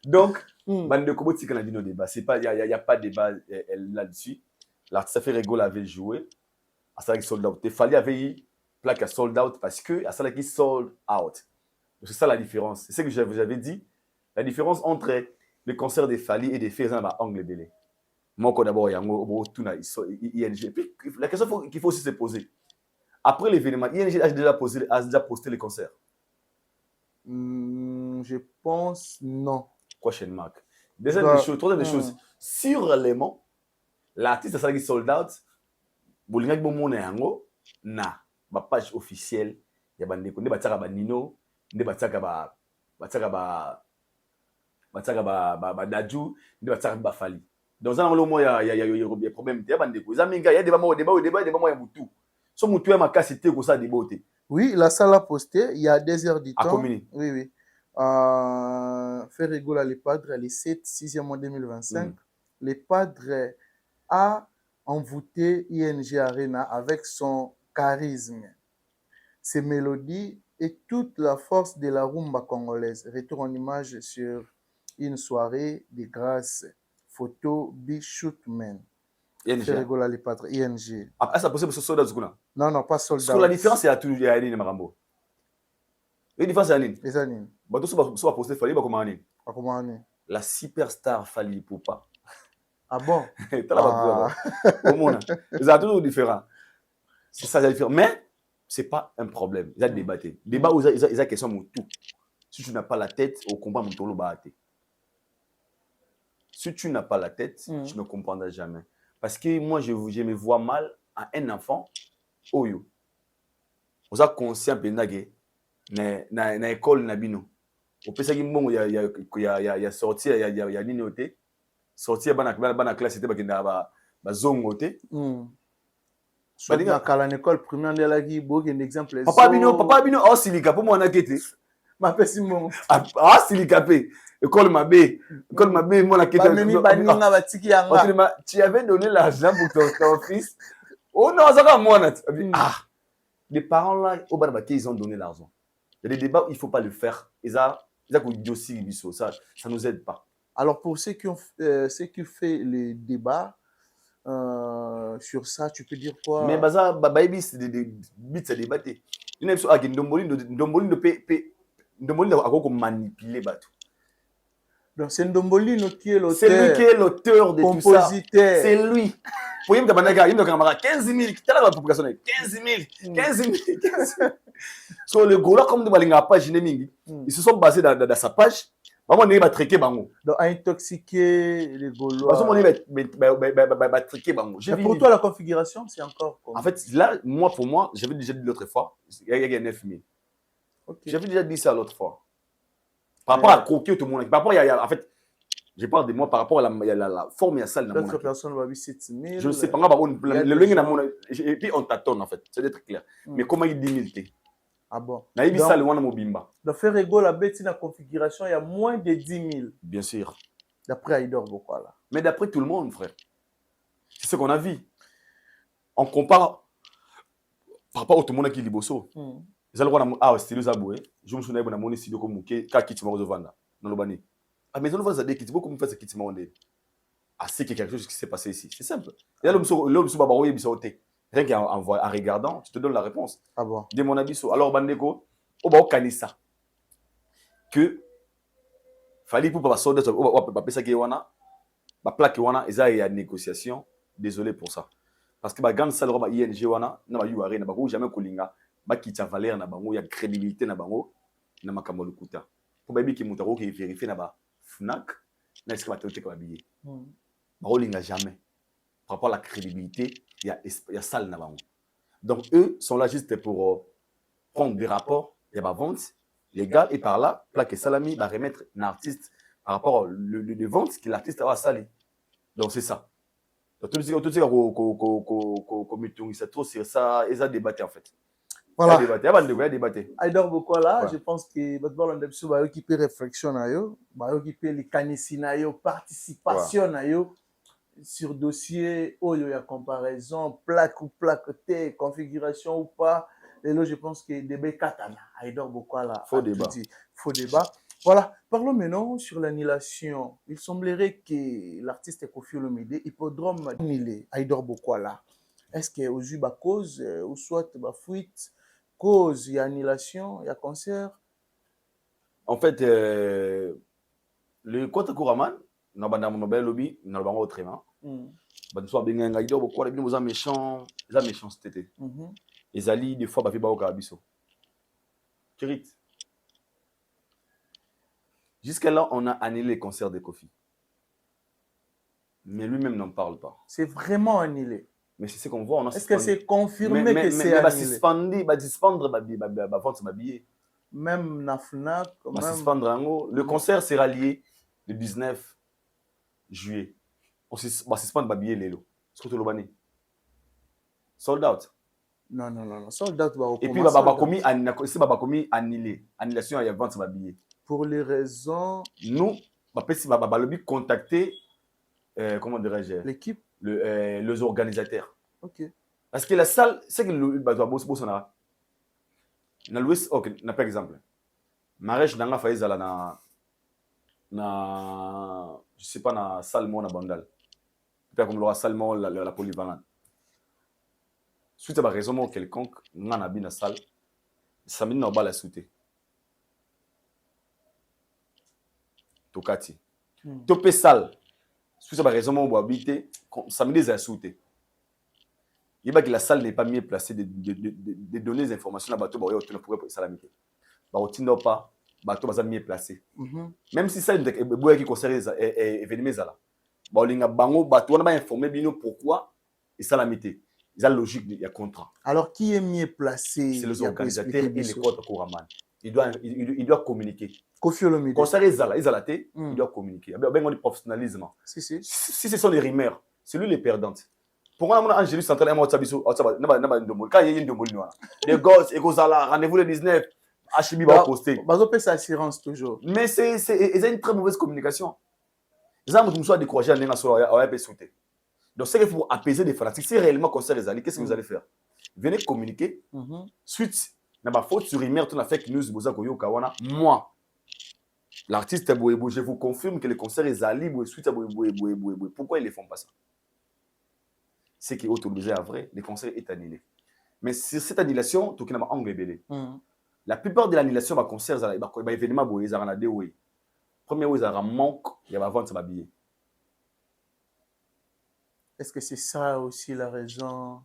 Donc, bande de Kobo Tika n'a dit nos débats. Il n'y a pas de débat là-dessus. L'artiste Ferrego l'avait joué. asalaki sold out. Fali avait eu plaque à sold out parce que asalaki sold out. C'est ça la différence. C'est ce que j'avais dit. La différence entre le concert de Fali et des faits dans l'angle belé. Moi, d'abord, il y a ING. Puis, la question qu'il faut aussi se poser. Après l'événement, ING a déjà posté le concert. Je pense non. Question mark. Deuxième des choses, troisième des choses. Sur l'élément, l'artiste a sold out. Bolingaki bomona yango na ba page officielle ya bandeko nde batiaka ba Nino nde batiaka ba Dadju nde batiaka ba Fali. Donc ça le moya ya problème ya bandeko za minga ya débat ya mutu so mutu ya makasi te ko ça déboté. Oui, la salle a posté il y a 2 heures du temps. Oui oui. Ferregola les padres le 7 6e mois 2025. Les padres a envoûté ING Arena avec son charisme, ses mélodies et toute la force de la rumba congolaise. Retour en image sur une soirée de grâce. Photo Big Shootman. Ferregola les padres, ING. Après ça possible sur soldat zukuna. Non, pas soldat. Parce que la différence c'est à tout ya nini marambo. La différence c'est à nini? Les années. Ba to so poster Fali ba comment nini? Pas comment nini? La superstar Fali Ipupa. Ah bon? C'est toujours différent. C'est ça, c'est différent. Mais ce n'est pas un problème. Ils ont débattu. Débat où ils ont question de tout. Si tu n'as pas la tête, au combat, mon tolo baate. Si tu n'as pas la tête, tu ne comprendras jamais. Parce que moi, je me vois mal à un enfant. Oyo. Vous êtes conscient na école nabino. Au pesa ki mbongo ya sorti ya nini ote. Sortir bana classe était bakenda ba zongo te badinga kala l'école primaire de la gi bo un exemple papa bino o silika pour moi na kete ma pesi mon silika pe école mabé moi na kete memi baninga batiki yanga tu avais donné l'argent pour ton fils oh non ça va moi les parents là au bana ils ont donné l'argent. Il y a des débats il faut pas le faire ça nous aide pas. Alors, pour ceux qui fait les débats sur ça, tu peux dire quoi? Mais baza baby c'est des bits à débattre. Il y a des ndomboli a manipuler bateau. Donc c'est Ndombolino qui est l'auteur. C'est lui qui est l'auteur de tout ça. C'est lui. Pour lui, il y a 15 000. Quelle est la population? 15 000. Sur le Gola, comme de Balinga page, ils se sont basés dans sa page. Maman, il va triquer bango. Donc, intoxiquer les Gaulois. Maman, il va triquer bango. Pour toi, la configuration, c'est encore comme... En fait, là, pour moi, j'avais déjà dit l'autre fois, il y a 9 000. Okay. J'avais déjà dit ça l'autre fois. Par rapport à croquer tout le monde. Par rapport en fait, je parle de moi par rapport à la forme et à salle. D'autres personnes vont 7 000. Je ne sais pas. Et puis on tâtonne en fait. C'est d'être clair. Mais comment il dit 1000 t? Ah bon? Donc, faire égaux la bête, la configuration, il y a moins de 10 000. Bien sûr. D'après Aïdor Bokwala. Mais d'après tout le monde, frère. C'est ce qu'on a vu. On compare par rapport au tout le monde qui est liboso. Ils ont ah, c'est Zaboué. Je me souviens de mon studio comme Mouké, qui tu m'as reçu dans le bani. Ah, mais on va dire qu'il faut comme faire ce qui tu m'as demandé. Ah, c'est quelque chose qui s'est passé ici. C'est simple. Il y a l'homme sur Babaroui et Bissoté. Rien qu'en regardant, tu te donnes la réponse. Ah bon? De mon avis, alors Bandeko, au bas au Kanissa. Que fallait pour pas soldat, on va penser qu'il y a une plaque qui il y a une négociation. Désolé pour ça. Parce que quand ça le roba ING wana, n'a pas eu arena, n'a pas jamais kolinga. Qui t'a valeur na bango, il y a crédibilité na bango, na makambo lukuta. Pour baby qui mutaro qui vérifie na ba Fnac, na est-ce que va te comme billet. Bango linga jamais. Par rapport à la crédibilité, il y a salle na bango. Donc eux sont là juste pour prendre des rapports, il y a ba vente légale et par là, plaque salami va remettre un artiste par rapport le vente que l'artiste a salé. Donc c'est ça. Donc tout ce c'est ça, ils ont débattu en fait. Voilà. Il y a débattu. Aïdor Bokwala, je pense que votre ballon d'absolu va occuper réflexion va occuper les canissinayo, participation sur dossier, il y a comparaison, plaque ou plaque T, configuration ou pas. Et là, je pense que débat katana. Aïdor Bokwala. Faux débat. Faux débat. Voilà. Parlons maintenant sur l'annulation. Il semblerait que l'artiste Kofi Olomide, hippodrome annulé, Aïdor Bokwala. est-ce que aujourd'hui ba cause ou soit ba fuite cause il y a annulation il y a concert? En fait le compte Kouraman na banda mobile lobby na bango autrement ba so benga ngai do ko la bino za méchant za méchanceté ezali des fois ba fi ba oka biso Kirit. Jusqu'à là on a annulé les concerts de Kofi. Mais lui-même n'en parle pas. C'est vraiment annulé. Mais c'est ce qu'on voit. Est-ce que c'est confirmé que c'est annulé? Mais suspendre ma vente ma billet. Même na FNAC, même... Le concert sera lié le 19 juillet. On va suspendre ma billet Lelo. Ce que tu l'as sold out. Non. Sold out. Et puis bah commis annulé. Annulation à la vente ma billet. Pour les raisons. Nous, bah lobby contacter. Comment dirais-je? L'équipe, les organisateurs. Ok. Parce que la salle, c'est que le Bolsonaro. Ok, par exemple. Marèche n'a pas fait ça je sais pas, na salle mon abandal. Peut-être comme la salle mon la polyvalente. Suite à la raison quelconque, n'a pas bien la salle. Ça m'a n'a pas la souté. Tokati. Topé salle. Suite à la raison où habiter, ça me dit à souter. Il va que la salle n'est pas mieux placée de donner des informations à bateau pour pour salamité. Barotindo pas, bateau va mieux placé. Même si ça est bois qui concerne les événements là. Baolinga bango bateau on va informer bien pourquoi et salamité. Il y a logique, il y a contrat. Alors qui est mieux placé? C'est les organisateurs et les codes Kouraman. Il doit communiquer. Kofi Olomide. Concernant il doit communiquer. Il y a du professionnalisme. Si ce sont des rimeurs, c'est lui les perdantes. Pourquoi on a Angélus Central et moi, quand il y a des gosses, et rendez-vous le 19, HB va poster. Bazo paie sa assurance toujours. Mais ils ont une très mauvaise communication. Ils ont découragé à l'ENA sauter. Donc, c'est qu'il faut apaiser les fanatiques. Si réellement concert les alliés, qu'est-ce que vous allez faire? Venez communiquer. Suite, na ba faute sur rimeur, tu as fait que nous, moi, l'artiste, je vous confirme que les concerts est libre suite à pourquoi ils ne font pas ça? C'est qui est autorisé à vrai, le concert est annulé. Mais sur cette annulation, tout le monde a engagé. La plupart de l'annulation va concert, il y a événement ils ont deux oui. Premier oui, ils ont manque, il y a vente de billet. Est-ce que c'est ça aussi la raison?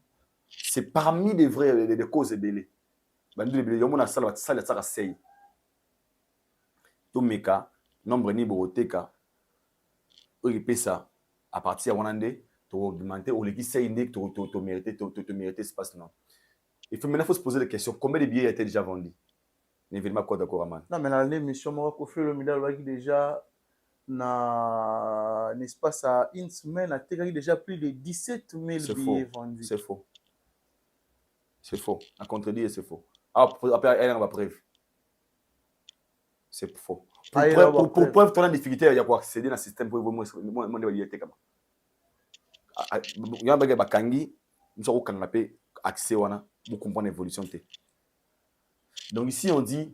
C'est parmi les vraies les causes de délai. Bandu les yo mona sala ça sey. Tomeka nombre ni boroteka. Ça à partir de Wanande, tu augmenter ou l'équipe sey indé tu mériter espace non. Il faut se poser la question combien de billets a été déjà vendus? L'événement quoi d'accord Aman. Non mais dans l'émission moi Kofi Olomide qui déjà na n'est-ce pas ça une semaine a déjà plus de 17 000 billets vendus. C'est faux. C'est faux. À contredire, c'est faux. Après, elle va preuve. C'est faux. Pour preuve, tu as des difficultés à accéder dans le système pour moi. Il y a un bagage bakangi, nous avons accès pour comprendre l'évolution. Donc ici, on dit,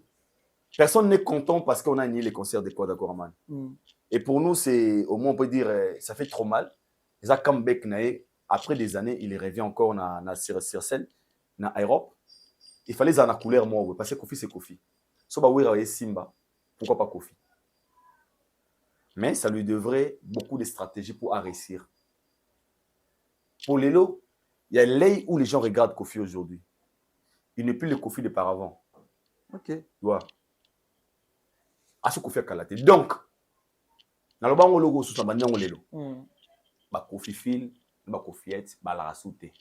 personne n'est content parce qu'on a nié les concerts de Kwada Koraman. Et pour nous, c'est, au moins on peut dire, ça fait trop mal. Les comeback après des années, il revient encore sur scène, dans Europe. Il fallait en couleur moi parce que Kofi c'est Kofi. So ba oui Simba, pourquoi pas Kofi? Mais ça lui devrait beaucoup de stratégies pour réussir. Pour Lelo, il y a l'œil où les gens regardent Kofi aujourd'hui. Il n'est plus le Kofi d'auparavant. Ok. Tu vois. À ce Kofi a calaté. Donc, dans le banc logo sous sa manière Lelo. Ba Kofi fil, ba Kofiette, ba la rasouté.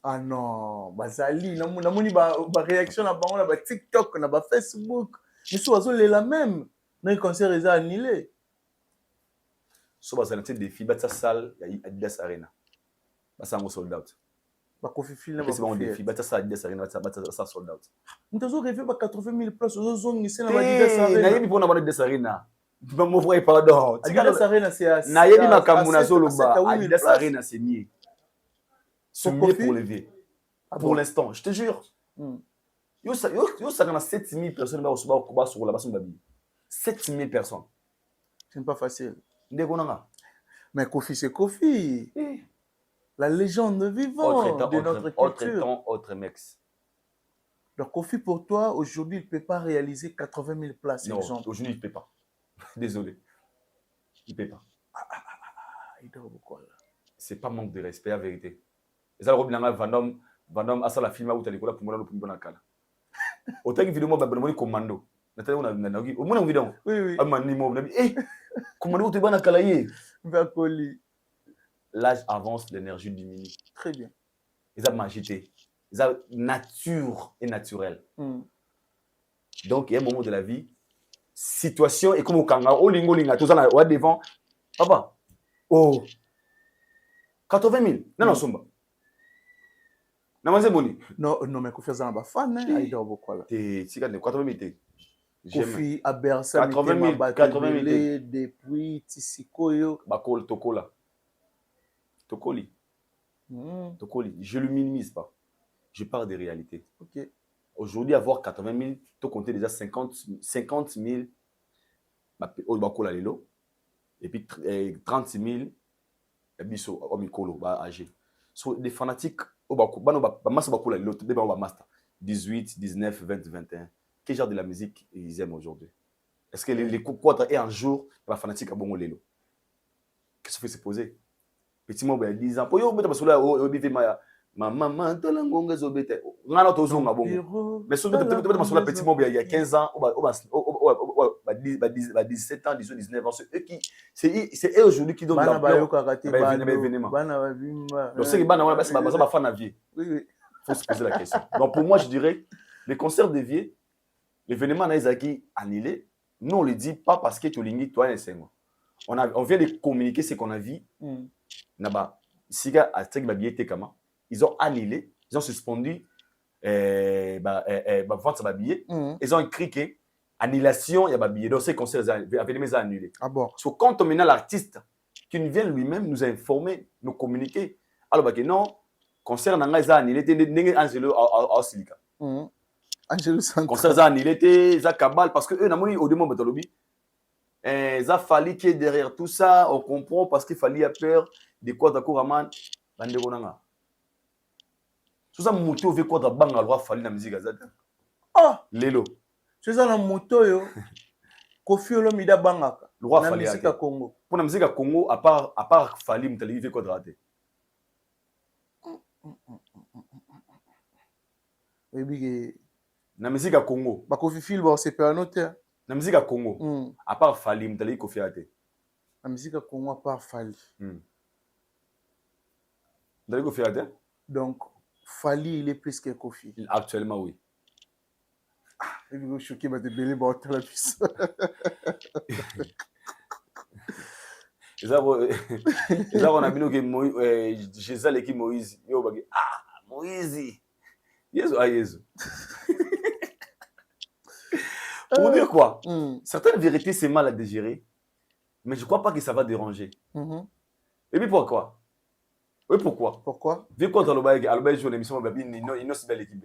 Ah non, bazali, namoni ba réaction na bango na ba TikTok na ba Facebook. Mais so azo la même. Na le concert est annulé. So bazali te défi ba ta salle ya Adidas Arena. Ba sango sold out. Ba Kofi fil na ba défi ba ta salle Adidas Arena ba ta sold out. Mutazo rêvé ba 80 000 places ozo zongi c'est na ba Adidas Arena. Na yebi pona ba Adidas Arena. Tu vas m'ouvrir pardon. Adidas Arena c'est à na yebi makamuna zoloba Adidas Arena c'est mieux. C'est mieux pour lever. Pour l'instant, je te jure. Yo ça a 7 000 personnes qui vont sur la base de 7 000 personnes. C'est pas facile. Mais Kofi, c'est Kofi. La légende vivante de notre culture. Autre mex. Donc, Kofi, pour toi, aujourd'hui, il ne peut pas réaliser 80 000 places, Non, exemple. aujourd'hui, il ne peut pas. Désolé. Il ne peut pas. C'est pas manque de respect, la vérité. Et ça, le Robin Vandom, à ça, la film où tu as l'école pour moi, pour moi, autant que vidéo, moi, commando. Au moins, une vidéo. Oui. Commando, tu es bon à Kalaye. Bakoli. L'âge avance, l'énergie diminue. Très bien. Ils ont magité. Ils ont nature et naturel. Donc, il y a un moment de la vie, situation, et comme au Kanga, au lingo, tout ça, là, devant, papa, oh, 80 000, non, Somba. Non, mais Kofi a un fan, hein, Aïda Obokola. T'es 80 000. Kofi a bercé 80 000 depuis Tissikoyo. Bakol, Tokola. Tokoli. Tokoli. Je le minimise pas. Je parle des réalités. Ok. Aujourd'hui, avoir 80 000, tu comptes déjà 50 000 au Bakola Lelo. Et puis 36 000 biso au Mikolo, âgé. So, des fanatiques, au Bakola Lelo, des master 18, 19, 20, 21. Quel genre de la musique ils aiment aujourd'hui? Est-ce que les quadres et un jour, la fanatique a bon Lelo? Qu'est-ce que c'est posé? Petit mot, 10 ans. Pour yo, ma maman, tu as l'angonga zobete. On a tous un bon. Mais sur le petit mot, il y a 15 ans, 17 ans, 18, 19 ans. C'est eux aujourd'hui qui donnent l'événement. Donc, c'est que les fan à vie. Il faut se poser la question. Donc, pour moi, je dirais, les concerts de vie, l'événement n'a été annulé. Nous, on ne le dit pas parce que tu l'ignis, toi, et c'est moi. On vient de communiquer ce qu'on a vu. Ils ont annulé, ils ont suspendu vente de billets. Ils ont écrit que annulation, il y a des billets. Donc, ces concerts avaient annulé. Ah bon? So, quand on met l'artiste qui vient lui-même nous informer, nous communiquer, alors non, concert n'a pas annulé, c'est Angelo Silika. Angelo Santra. Concert a annulé, c'est Kabal, parce que eux, au début, il a fallu qu'il y ait derrière tout ça, on comprend, parce qu'il fallait peur de quoi d'accord Raman, Bandegonanga. Tout ça, moto veut quoi d'abord à loi fallu la musique azad. Ah, Lelo. C'est ça la moto yo. Kofi Olomide bangaka. Loi na fallu musique à Congo. Pour la musique à Congo, à part fallu m'tali veut quoi drater. Et puis la musique à Congo. Ba Kofi Fil ba c'est pas noter. La musique à Congo. À part fallu m'tali Kofi ate. La musique à Congo à part fallu. M'tali Kofi ate. Donc Fali, il est plus que Kofi. Actuellement, oui. Il est choqué, mais de belé, bah, la puce. Et ça, on a vu que Jésus, l'équipe Moïse, Moïse. Jésus. Pour dire quoi? Certaines vérités, c'est mal à digérer, mais je ne crois pas que ça va déranger. Et puis pourquoi? Oui, pourquoi? Pourquoi? Vu qu'on a l'émission, il si belle équipe.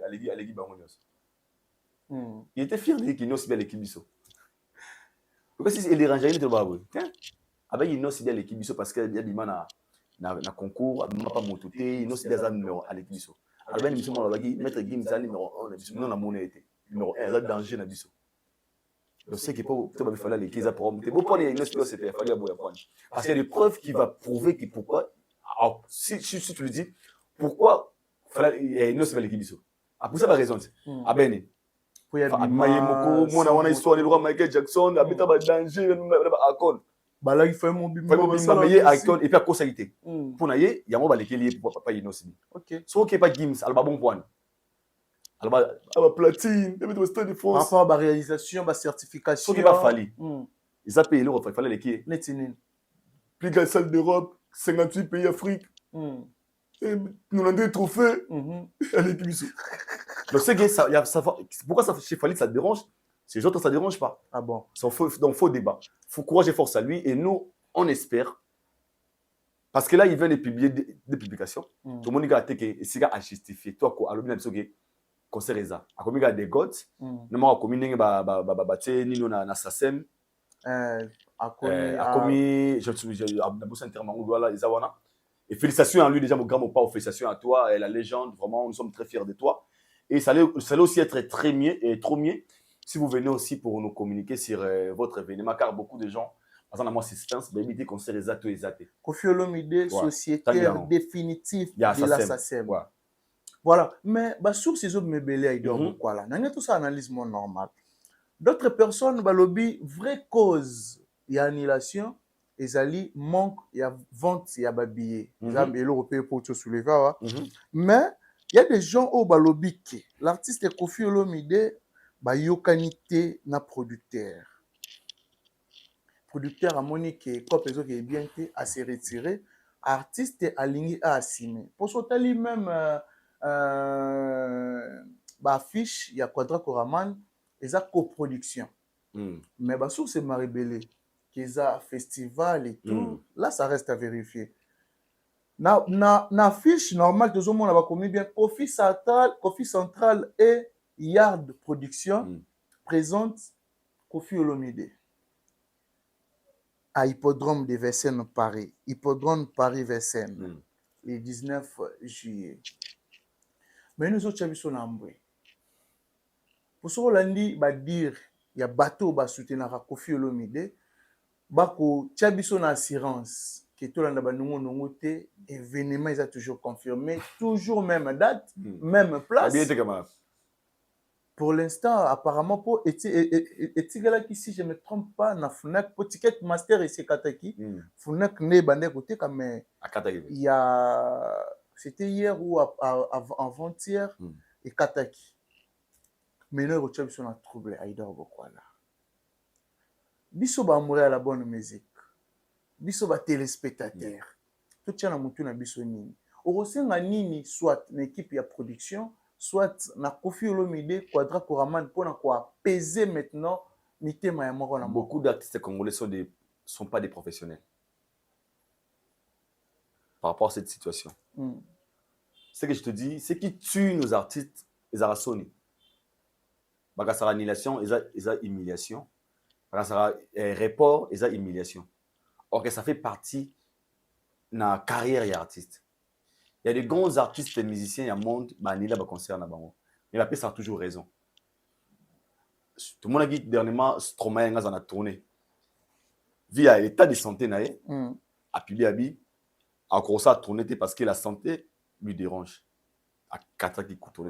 Il était fier de dire qu'il n'a si belle équipe. Pourquoi si il dérangeait, il était là. Avec il n'a si belle équipe parce qu'il y a des gens dans concours, il n'a pas monté, il n'a si belle numéro à l'équipe. Alors, l'émission, on va dire, mettre Gim, c'est numéro 1, non, la monnaie numéro 1, il y a danger dans l'émission. Je sais qu'il faut que tu fasses les kids pour monter. Pourquoi il y a une espèce de parce qu'il y a des preuves qui vont prouver que pourquoi. Alors, si tu le dis, pourquoi il y a une autre équipe? Après ça, la raison. Ah ben, mon histoire, le roi Michael Jackson, habite à danger, à con. Bah là, il fait mon bim. Et puis à cause de ça, pour naïe, il y a un qui est pour papa innocent. Ok. Soit qui est pas Gims, alors bon point. Alors platine, de Stade de France. Par rapport à la réalisation, la certification. Soit qui va falloir. Ils ont payé l'euro, il fallait l'équipe. Plus grande salle d'Europe. 58 pays Afrique. Nous avons des trophées à l'équipe. Donc, c'est pourquoi ça chez Fali ça te dérange? Ces autres, ça ne dérange pas. Ah bon? Donc, faux débat. Il faut courage et force à lui. Et nous, on espère. Parce que là, il vient de publier des publications. Tout le monde a été à justifier. Toi, à l'objet de concert Eza. À combien des gods. Nous avons commis Nino na Sassem. Et félicitations à lui, déjà, mon grand pas, félicitations à toi et la légende. Vraiment, nous sommes très fiers de toi. Et ça allait aussi être très mieux et trop mieux si vous venez aussi pour nous communiquer sur votre événement, car beaucoup de gens, par exemple, moi, suspense, mais dit qu'on sait les atos et les athées. Koffi Olomide, sociétaire définitif de la SACEM. Ouais. Voilà. Mais, source, ils ont me belé, ils doivent quoi là. N'a tout ça analyse mon normal. D'autres personnes, lobby, vraie cause, il y a annulation, ils allaient manque, il y a vente, il y a billets. Ils ont l'Européen pour te soulever. Mais, il y a des gens au lobby qui, l'artiste Koffi Olomide, yokanité na producteur. Producteur a monique, comme les autres, est bien à se retirer. Artiste aligné à assumer. Pour ce tali même, affiche, il y a Quadra Koraman, ils ont coproduction. Mais sur c'est Maribélé, qu'ils ont festival et tout, là ça reste à vérifier. Na affiche normale, tout le monde a commis bien Koffi Central et Yard Production présente Koffi Olomide. À Hippodrome de Vincennes, Paris. Hippodrome Paris-Vincennes. Le 19 juillet. Mais nous autres, nous sommes en train. Pour ce qu'on dit, il y a bateau qui soutient Koffi Olomide. Bako Tchabiso na assurance que tout le monde a événement ils a toujours confirmé, toujours même date, même place. Pour l'instant, apparemment, pour Etigala qui, si je ne me trompe pas, na Funak, pour Ticket Master et Sekataki, Funak ne bande côté comme il y a, c'était hier ou avant-hier, et Kataki. Mais nous, on a troublé, Aïda Obokwala. Biso ba amoureux à la bonne musique. Biso ba téléspectateur. Tout tient à moutou na biso nini. Orosenga nini, soit une équipe de production, soit na Koffi Olomide, Quadra Koraman, pour apaiser maintenant mitema ya moko na moko. Beaucoup d'artistes congolais sont pas des professionnels. Par rapport à cette situation. Ce que je te dis, ce qui tue nos artistes, les arasoni. Parce que ça annulation, ils ont humiliation. Parce que ça report, ils ont humiliation. Or que ça fait partie de la carrière des artistes. Il y a des grands artistes et musiciens, il y a un monde, il y a des concerts. Mais la paix, ça a toujours raison. Tout le monde a dit dernièrement, Stromae a tourné. Via l'état de santé, a publié a commencé à tourner parce que la santé lui dérange. À 4 ans qu'il tourne.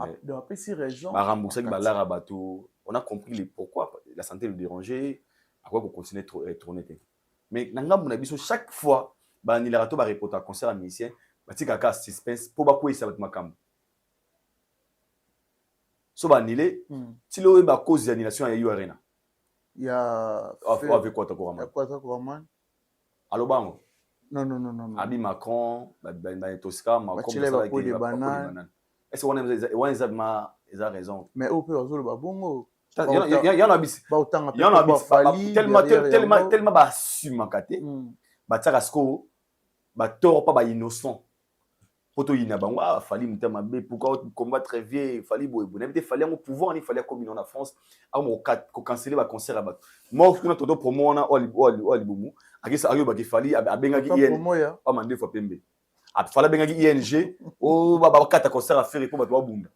On a compris pourquoi la santé lui dérangeait, à quoi qu'on continue à tourner. Mais chaque fois, il a répété à concert à musicien. Il y a un suspense pour que ça va être so banilé si le ba cause d'annulation ya arena il y a avec quoi Koraman alobango non abi Macron Tosca Macron de banane est-ce qu'on a raison mais au peut azolo ba bongo il y en a tellement ba sumakate ba tsakasko ba tort pas ba innocent. Poto ina bango fallait mutama be pourquoi combattre vieux fallait boy il fallait un pouvoir il fallait comme en France à mon canceller ba concert à moi kuna todo promo on a oli bomu akisa ayo ba fallait abenga ki promo ya o mande fois pembe a fallait benga ki ING o ba kata concert à faire pour ba to bunda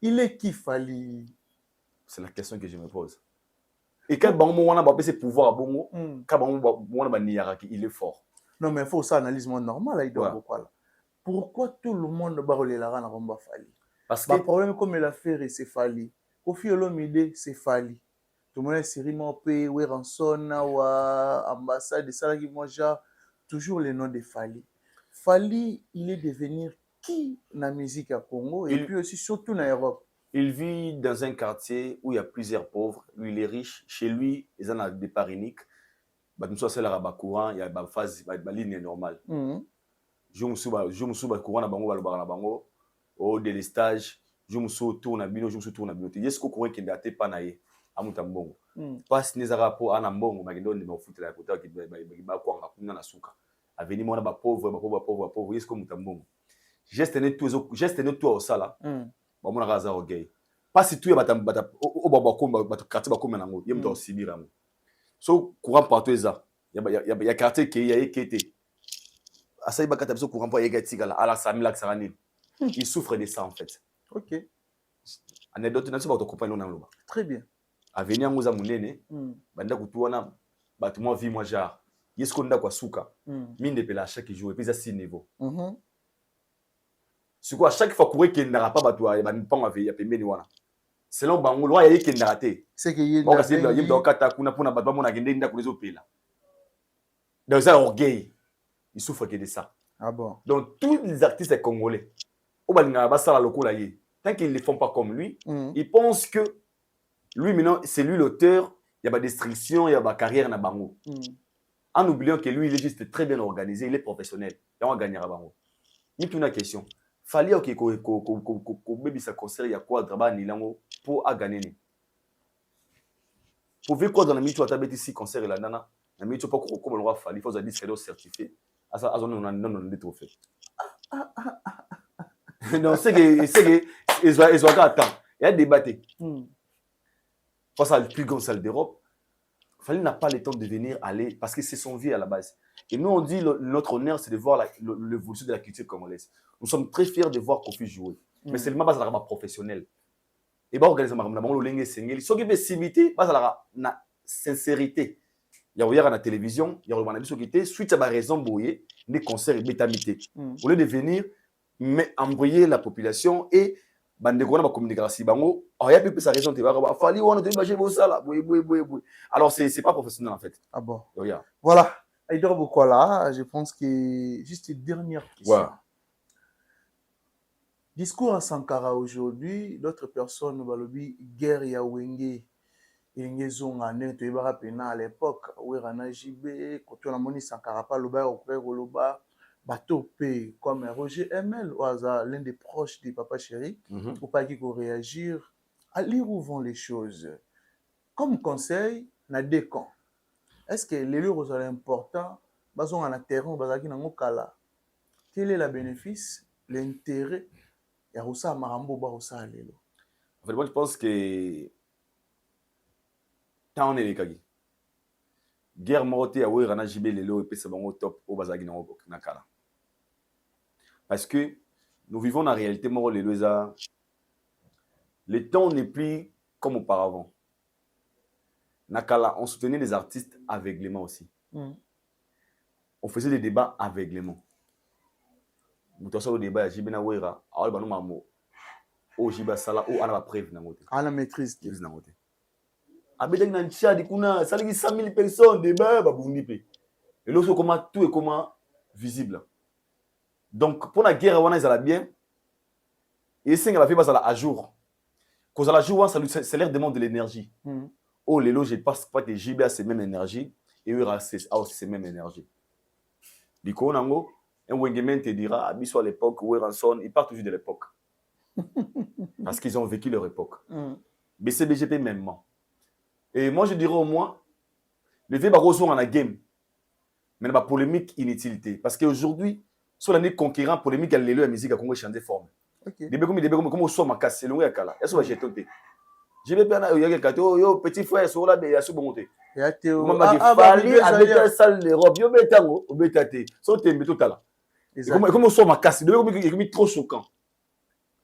il est qui fallait c'est la question que je me pose. Et quand on a ses pouvoirs, il est fort. Non, mais il faut ça analyse normal. Pourquoi tout le monde va la rana Fali? Parce que le problème, comme il a fait, c'est Fali. Koffi Olomide, c'est Fali. Tout le monde est sérieusement payé, ou rançon, ou ambassade, toujours le nom de Fali. Fali, il est devenir qui dans la musique à Congo et puis aussi surtout en Europe. Il vit dans un quartier où il y a plusieurs pauvres. Lui, il est riche. Chez lui, ils ont des parts uniques. Il y a une phase, une ligne normale. Je me suis courant au délestage. Je me suis tourné je me suis tourné il y a ce qu'on qui n'a pas naïe à Moutambongo. Parce que les Arabes à Nambongo, Magendo ne m'ont foutu la côté qui va quoi na suka. Avenir moi pauvre, est-ce que Moutambongo. Geste ne tout au sala. Bamona kaza ogay pas si tu ya bata o baba ko bata quartier ba ko menango yem do sibira mo So courant partout ça. Il y a quartier qui était. À ça il va capter courant pour Yegatika là, à la Samila Xaranil. Il souffre de ça en fait. OK. Anecdote na so ba to compagnon na loba. Très bien. Avenir ngoza munene, banda kutuana batuma vie moi genre. Yesko nda kwa suka. Mine de pela chaque jour et puis à 6 niveaux. C'est quoi à chaque fois courir qui n'aura pas batua ba mpango ave ya pembeni wana. Selon bango loi ya qui n'araté. C'est que yé bon kasi yé do kata kuna pona batwa mona gende nda kulezo pela. Dans ça orgueil. Il souffre que de ça. Ah bon. Donc tous les artistes congolais au balinga basala lokola yé. Tant qu'ils ne le font pas comme lui, ils pensent que lui maintenant c'est lui l'auteur, il y a des restrictions, il y a des carrière na bango. En oubliant que lui il est juste très bien organisé, il est professionnel. Et on va gagner à bango. Ni une question. Fallait que ko baby sa concert ya quoi draba ni lango pour à gagner. Pour ver quoi dans la minute à tabeti si concert la nana, la minute pas comme le roi Fali, il faut dire c'est certifié. À ça on non des trophées. Non, c'est que ils ont attendre. Il y a débatté. Face à la plus grande salle d'Europe, Fali n'a pas le temps de venir aller parce que c'est son vie à la base. Et nous on dit notre honneur c'est de voir l'évolution de la culture congolaise. Nous sommes très fiers de voir Kofi jouer. Mais c'est le base à la professionnel. Et bah organiser ma maman l'olenge sengeli. Ce qui veut s'imiter, base à la sincérité. Il y a hier à la télévision, il y a eu un avis qui était suite à ma raison boyer des concerts et bétamité. Au lieu de venir mais embrouiller la population et bandeko na communication bango il y a plus sa raison te ba fali on te imaginer bo ça là alors c'est pas professionnel en fait. Ah bon. Oh, yeah. Voilà. Aïdor Bokola, je pense que juste une dernière question. Ouais. Discours à Sankara aujourd'hui, d'autres personnes balobi guerre ya wenge ingezonga neto ibara pena à l'époque où Rana JB quand on a moni Sankara pas loba au loba bateau P comme Roger ML ou l'un des proches de Papa Chéri pour pas qu'il réagir à lire où vont les choses. Comme conseil, na deux camps. Est-ce que les lieux sont importants? Basons en terrain, basaki na ngokala. Quel est le bénéfice, l'intérêt? Il y a aussi un marambo ba aussi à l'élo. En fait, moi je pense que tant on est les kagi. Guerre morte à oué Rana JB l'élo et puis c'est bon au top au basaki na kala. Parce que nous vivons dans la réalité mort les loza. Le temps n'est plus comme auparavant. Nakala, on soutenait les artistes aveuglément aussi. On faisait des débats aveuglément. Nous avons des débats à Jibena Wera, à Alba Mamo, au Jiba Sala, ou à la preuve. À la maîtrise. À Bedek Nancha, Dikuna, ça dit 100 000 personnes, débat, Babundipe. Et l'autre, comment tout est comment visible. Donc, pour la guerre, on a bien. Et c'est que la vie va à jour. Quand à jour, ça leur demande de l'énergie. Oh, les loges, je ne pense pas que JB a ces mêmes énergies et eux a aussi ces mêmes énergies. Du coup, un Wengemen te dira, à l'époque, où Ranson, ils partent toujours de l'époque. Parce qu'ils ont vécu leur époque. BCBGP même. Et moi, je dirais au moins, le fait de la game, mais la polémique inutilité. Parce qu'aujourd'hui, sur l'année conquérant, polémique, elle est la musique à Congo chanter forme. Des comme on soit ma casse, c'est long et à Kala. Est-ce que j'ai tenté? Je vais bien yo petit frère sur la béa sur bonté. Ya Théo. Fali avec la salle de robe yo betango au betate. So tembe tout à là. Comme on soit ma casse, comme trop choquant.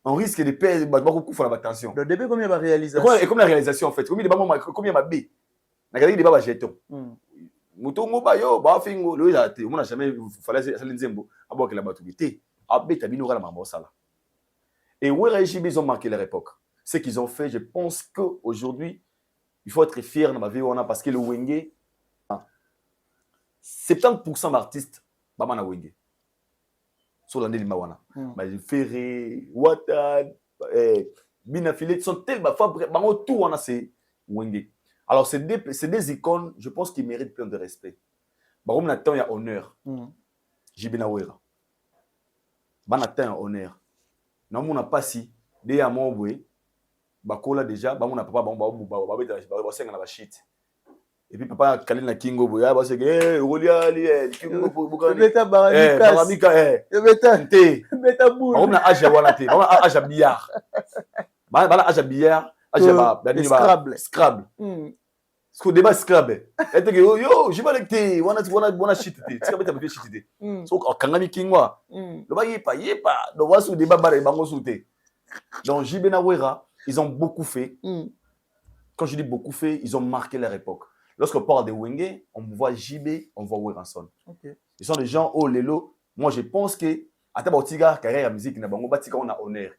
On risque de perdre beaucoup faut la attention. Le début combien va réalisation? Et comme la réalisation en fait, combien ma B. Na gari de baba jeton. Mutongo ba yo ba fingo le ya te. On n'a jamais fallait ça nzembo abo que la batubité. Abeta bino la mama sala. Et où ils ont marqué leur époque. Ce qu'ils ont fait, je pense qu'aujourd'hui, il faut être fier dans ma vie parce que le Wenge, 70% d'artistes, Bamana Wenge. Sur l'année de Mawana. Ferré, Watan, Binafile, sont tellement tout c'est Wenge. Alors, c'est des icônes, je pense qu'ils méritent plein de respect. Barom Nathan, il y a honneur. Jibina Wera. Banatan, il y a honneur. Non, on n'a pas si. Des amants, oui. Bakola déjà, bah mon papa ba shit. Et puis papa Kalin na Kingo boya ba se que Rolia Kingo Bukani. Beta Baramika Beta Nte. Beta Boul. On a aja wala te. On a aja billard. Bala aja billard, aja ba Scrabble. Scrabble. Parce que débat scrab. Et tu yo, je vais aller wana shit te. Tu vas te shit te. So kangami kingwa. Le ba yepa. Donc voilà ce débat bare bango souté. Donc JB na Wera, ils ont beaucoup fait. Quand je dis beaucoup fait, ils ont marqué leur époque. Lorsqu'on parle de Wenge, on voit JB, on voit Weranson. Okay. Ils sont des gens au lelo. Moi je pense que à ta botiga carrière la musique na bango batika on a honneur.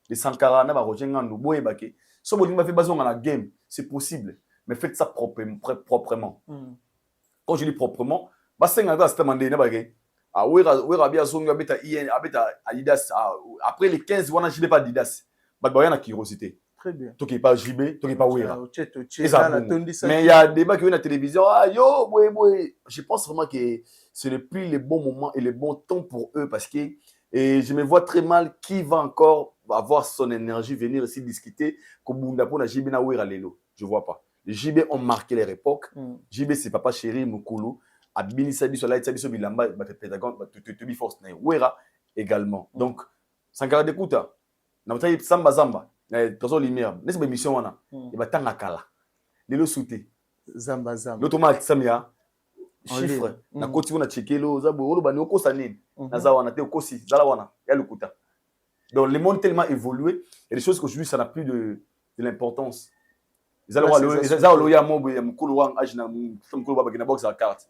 Les Sankara na ba rojenga no boye bake. So bo ma fait bazon na game, c'est possible. Mais faites ça proprement. Quand je dis proprement, basenga ga sta mandé na bagay. Ah Wera bia zonga beta IN abeta Adidas après les 15 wana JB pas Adidas. Ba ba na curiosité. Très bien. Toi qui pas JB, toi qui pas Wera. Mais il y a des débats qui viennent à la télévision. Ah yo, boy. Je pense vraiment que ce n'est plus le bon moment et le bon temps pour eux parce que je me vois très mal qui va encore avoir son énergie venir ici discuter comme Bunda pour la JB na Wera lelo. Je vois pas. Les JB ont marqué leur époque. JB c'est papa chéri Mukulu. Abini Sabi sur Light Sabi sur Bilamba, Pétagon, Tubi Force Wera également. Donc, Sankara d'écouta. Namatayi Samba Zamba. Tozo lumière. N'est-ce pas émission wana? Et ba tanga kala. Lelo souté. Zamba. L'automate samia. Chiffre. Na koti wana chekelo zabo olo bani okosa nini. Na za wana te okosi zala wana ya lukuta. Donc le monde tellement évolué et les choses qu'aujourd'hui ça n'a plus de l'importance. Zala walo zala loya mobo ya mukulu wang ajina mukulu baba kina box à carte.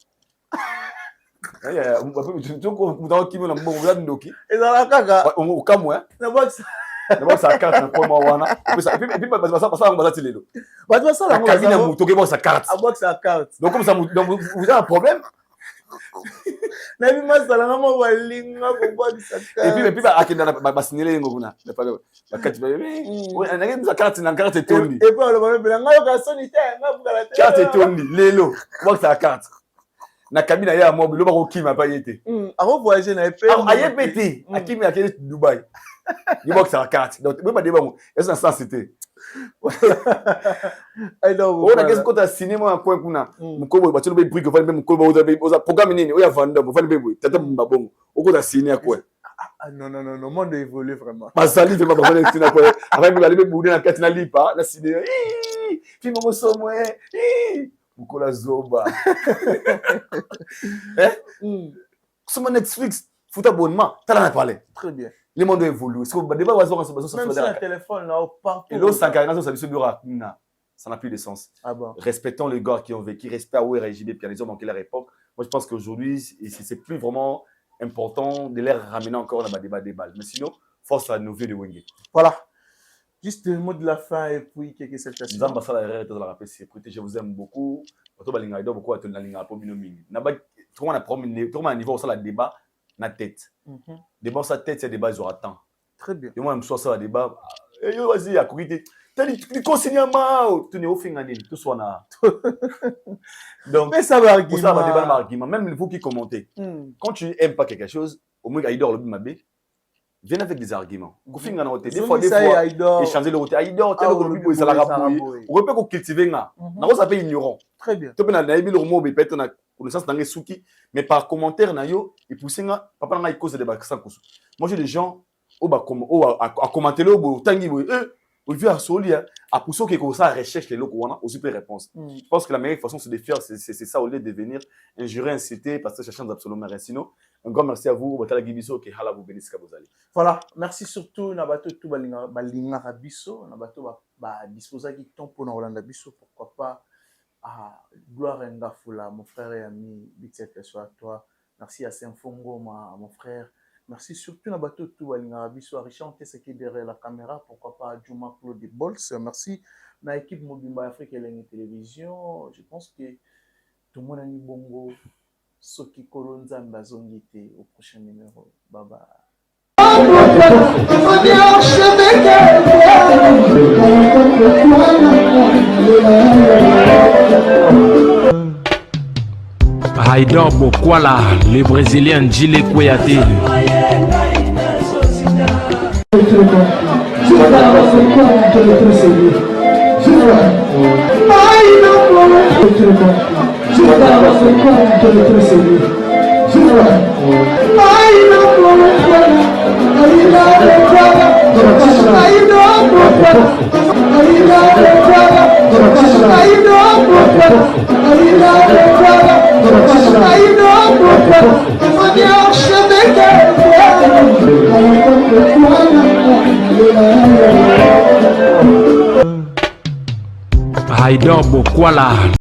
Tu comprends qui me l'a bon vous ndoki. Ezala kaka. O kamwa. Na box. D'abord ça carte na kwa wana. Et puis ça on va tilelo. Ba ça la cabine muto ke box à carte. A box à carte. Donc comme ça donc vous avez un problème. Na bi masala ngama walinga ko box à carte. Et puis akenda ba signaler ngobuna. Ba kati ba. Oui, na ngeza carte na carte tondi. Et puis on va bien ngayo ka sonité ngabuka la tête. Carte tondi lelo box à carte. Na cabine ya mobile lo ba ko kima pa yete. Ako voyager na EP. Ayepeti akimi akele Dubaï. Il boxe à la carte. Donc, oui, bon, est-ce que ça c'était? On a qu'est-ce que tu as signé moi un point pour na. Mon cobo, tu le brique, enfin même cobo, vous avez programme nini, vous avez vendu, vous avez bébé, t'as pas bon. Au coup tu as signé à quoi? Non, le monde évolue vraiment. Pas sali, tu vas pas faire signer à quoi? Après vous allez me bouder dans carte na lipa, na signé. Fi mo so moi. Beaucoup la zoba. Sur Netflix, fout abonnement, t'as la parlé. Très bien. Le monde évolue. Même si un téléphone là, partout. Et l'autre, ça n'a plus de sens. Ah bon. Respectons les gars qui ont vécu, respect à Wera et JB, puis ils ont manqué leur époque. Moi, je pense qu'aujourd'hui, c'est plus vraiment important de les ramener encore dans le débat des balles. Mais sinon, force à nous de Wenge. Voilà. Juste le mot de la fin et puis quelques salutations. Nous avons la rappel, je vous aime beaucoup. Beaucoup à la ligne à Pominomi. Tout le monde a niveau sur le débat. Na tête. Débat sa tête, c'est débat ils aura temps. Très bien. Et moi même soit ça débat. Et yo vas-y à courir. Tu consignement, tu n'es au fin année, tout soit na. Donc mais ça va argument. Ça va débat argument même vous qui commentez. Quand tu aimes pas quelque chose, au moins Aïdor le mabé. Viens avec des arguments. Des fois, échanger le roté. Aïdor, tel que le bibo, ça la rabouille. On peut cultiver na. On va s'appeler ignorant. Très bien. Tu peux na le mot, peut-être na connaissance dans les souki, mais par commentaire na yo, et pousser nga, papa na cause de débat sans cause. Moi j'ai des gens à commenter le beau tangi au vu à soli à pousser que comme ça recherche les locaux on a aussi plus réponse. Je pense que la meilleure façon c'est de faire c'est ça au lieu de venir injurer inciter parce que cherchant absolument rien. Sinon un grand merci à vous Botala Gibiso que hala vous bénisse vous allez. Voilà, merci surtout na bato tout balinga rabiso na bato ba disposer qui temps pour na Rolanda biso pourquoi pas. Ah, gloire à Ngafula, mon frère et ami, big soit à toi. Merci à Saint-Fongo, mon frère. Merci surtout à Bato Toubalinga Biso, à Richard qui est derrière la caméra. Pourquoi pas à Juma Claude Bols. Merci à l'équipe Mobimba Afrique et la télévision. Je pense que tout le monde a mis bongo. Soki Koronza Mbazongite au prochain numéro. Bye bye. Haïdor Bokwala, le Brésilien Djile Kouyaté. I know Haïdor Bokwala.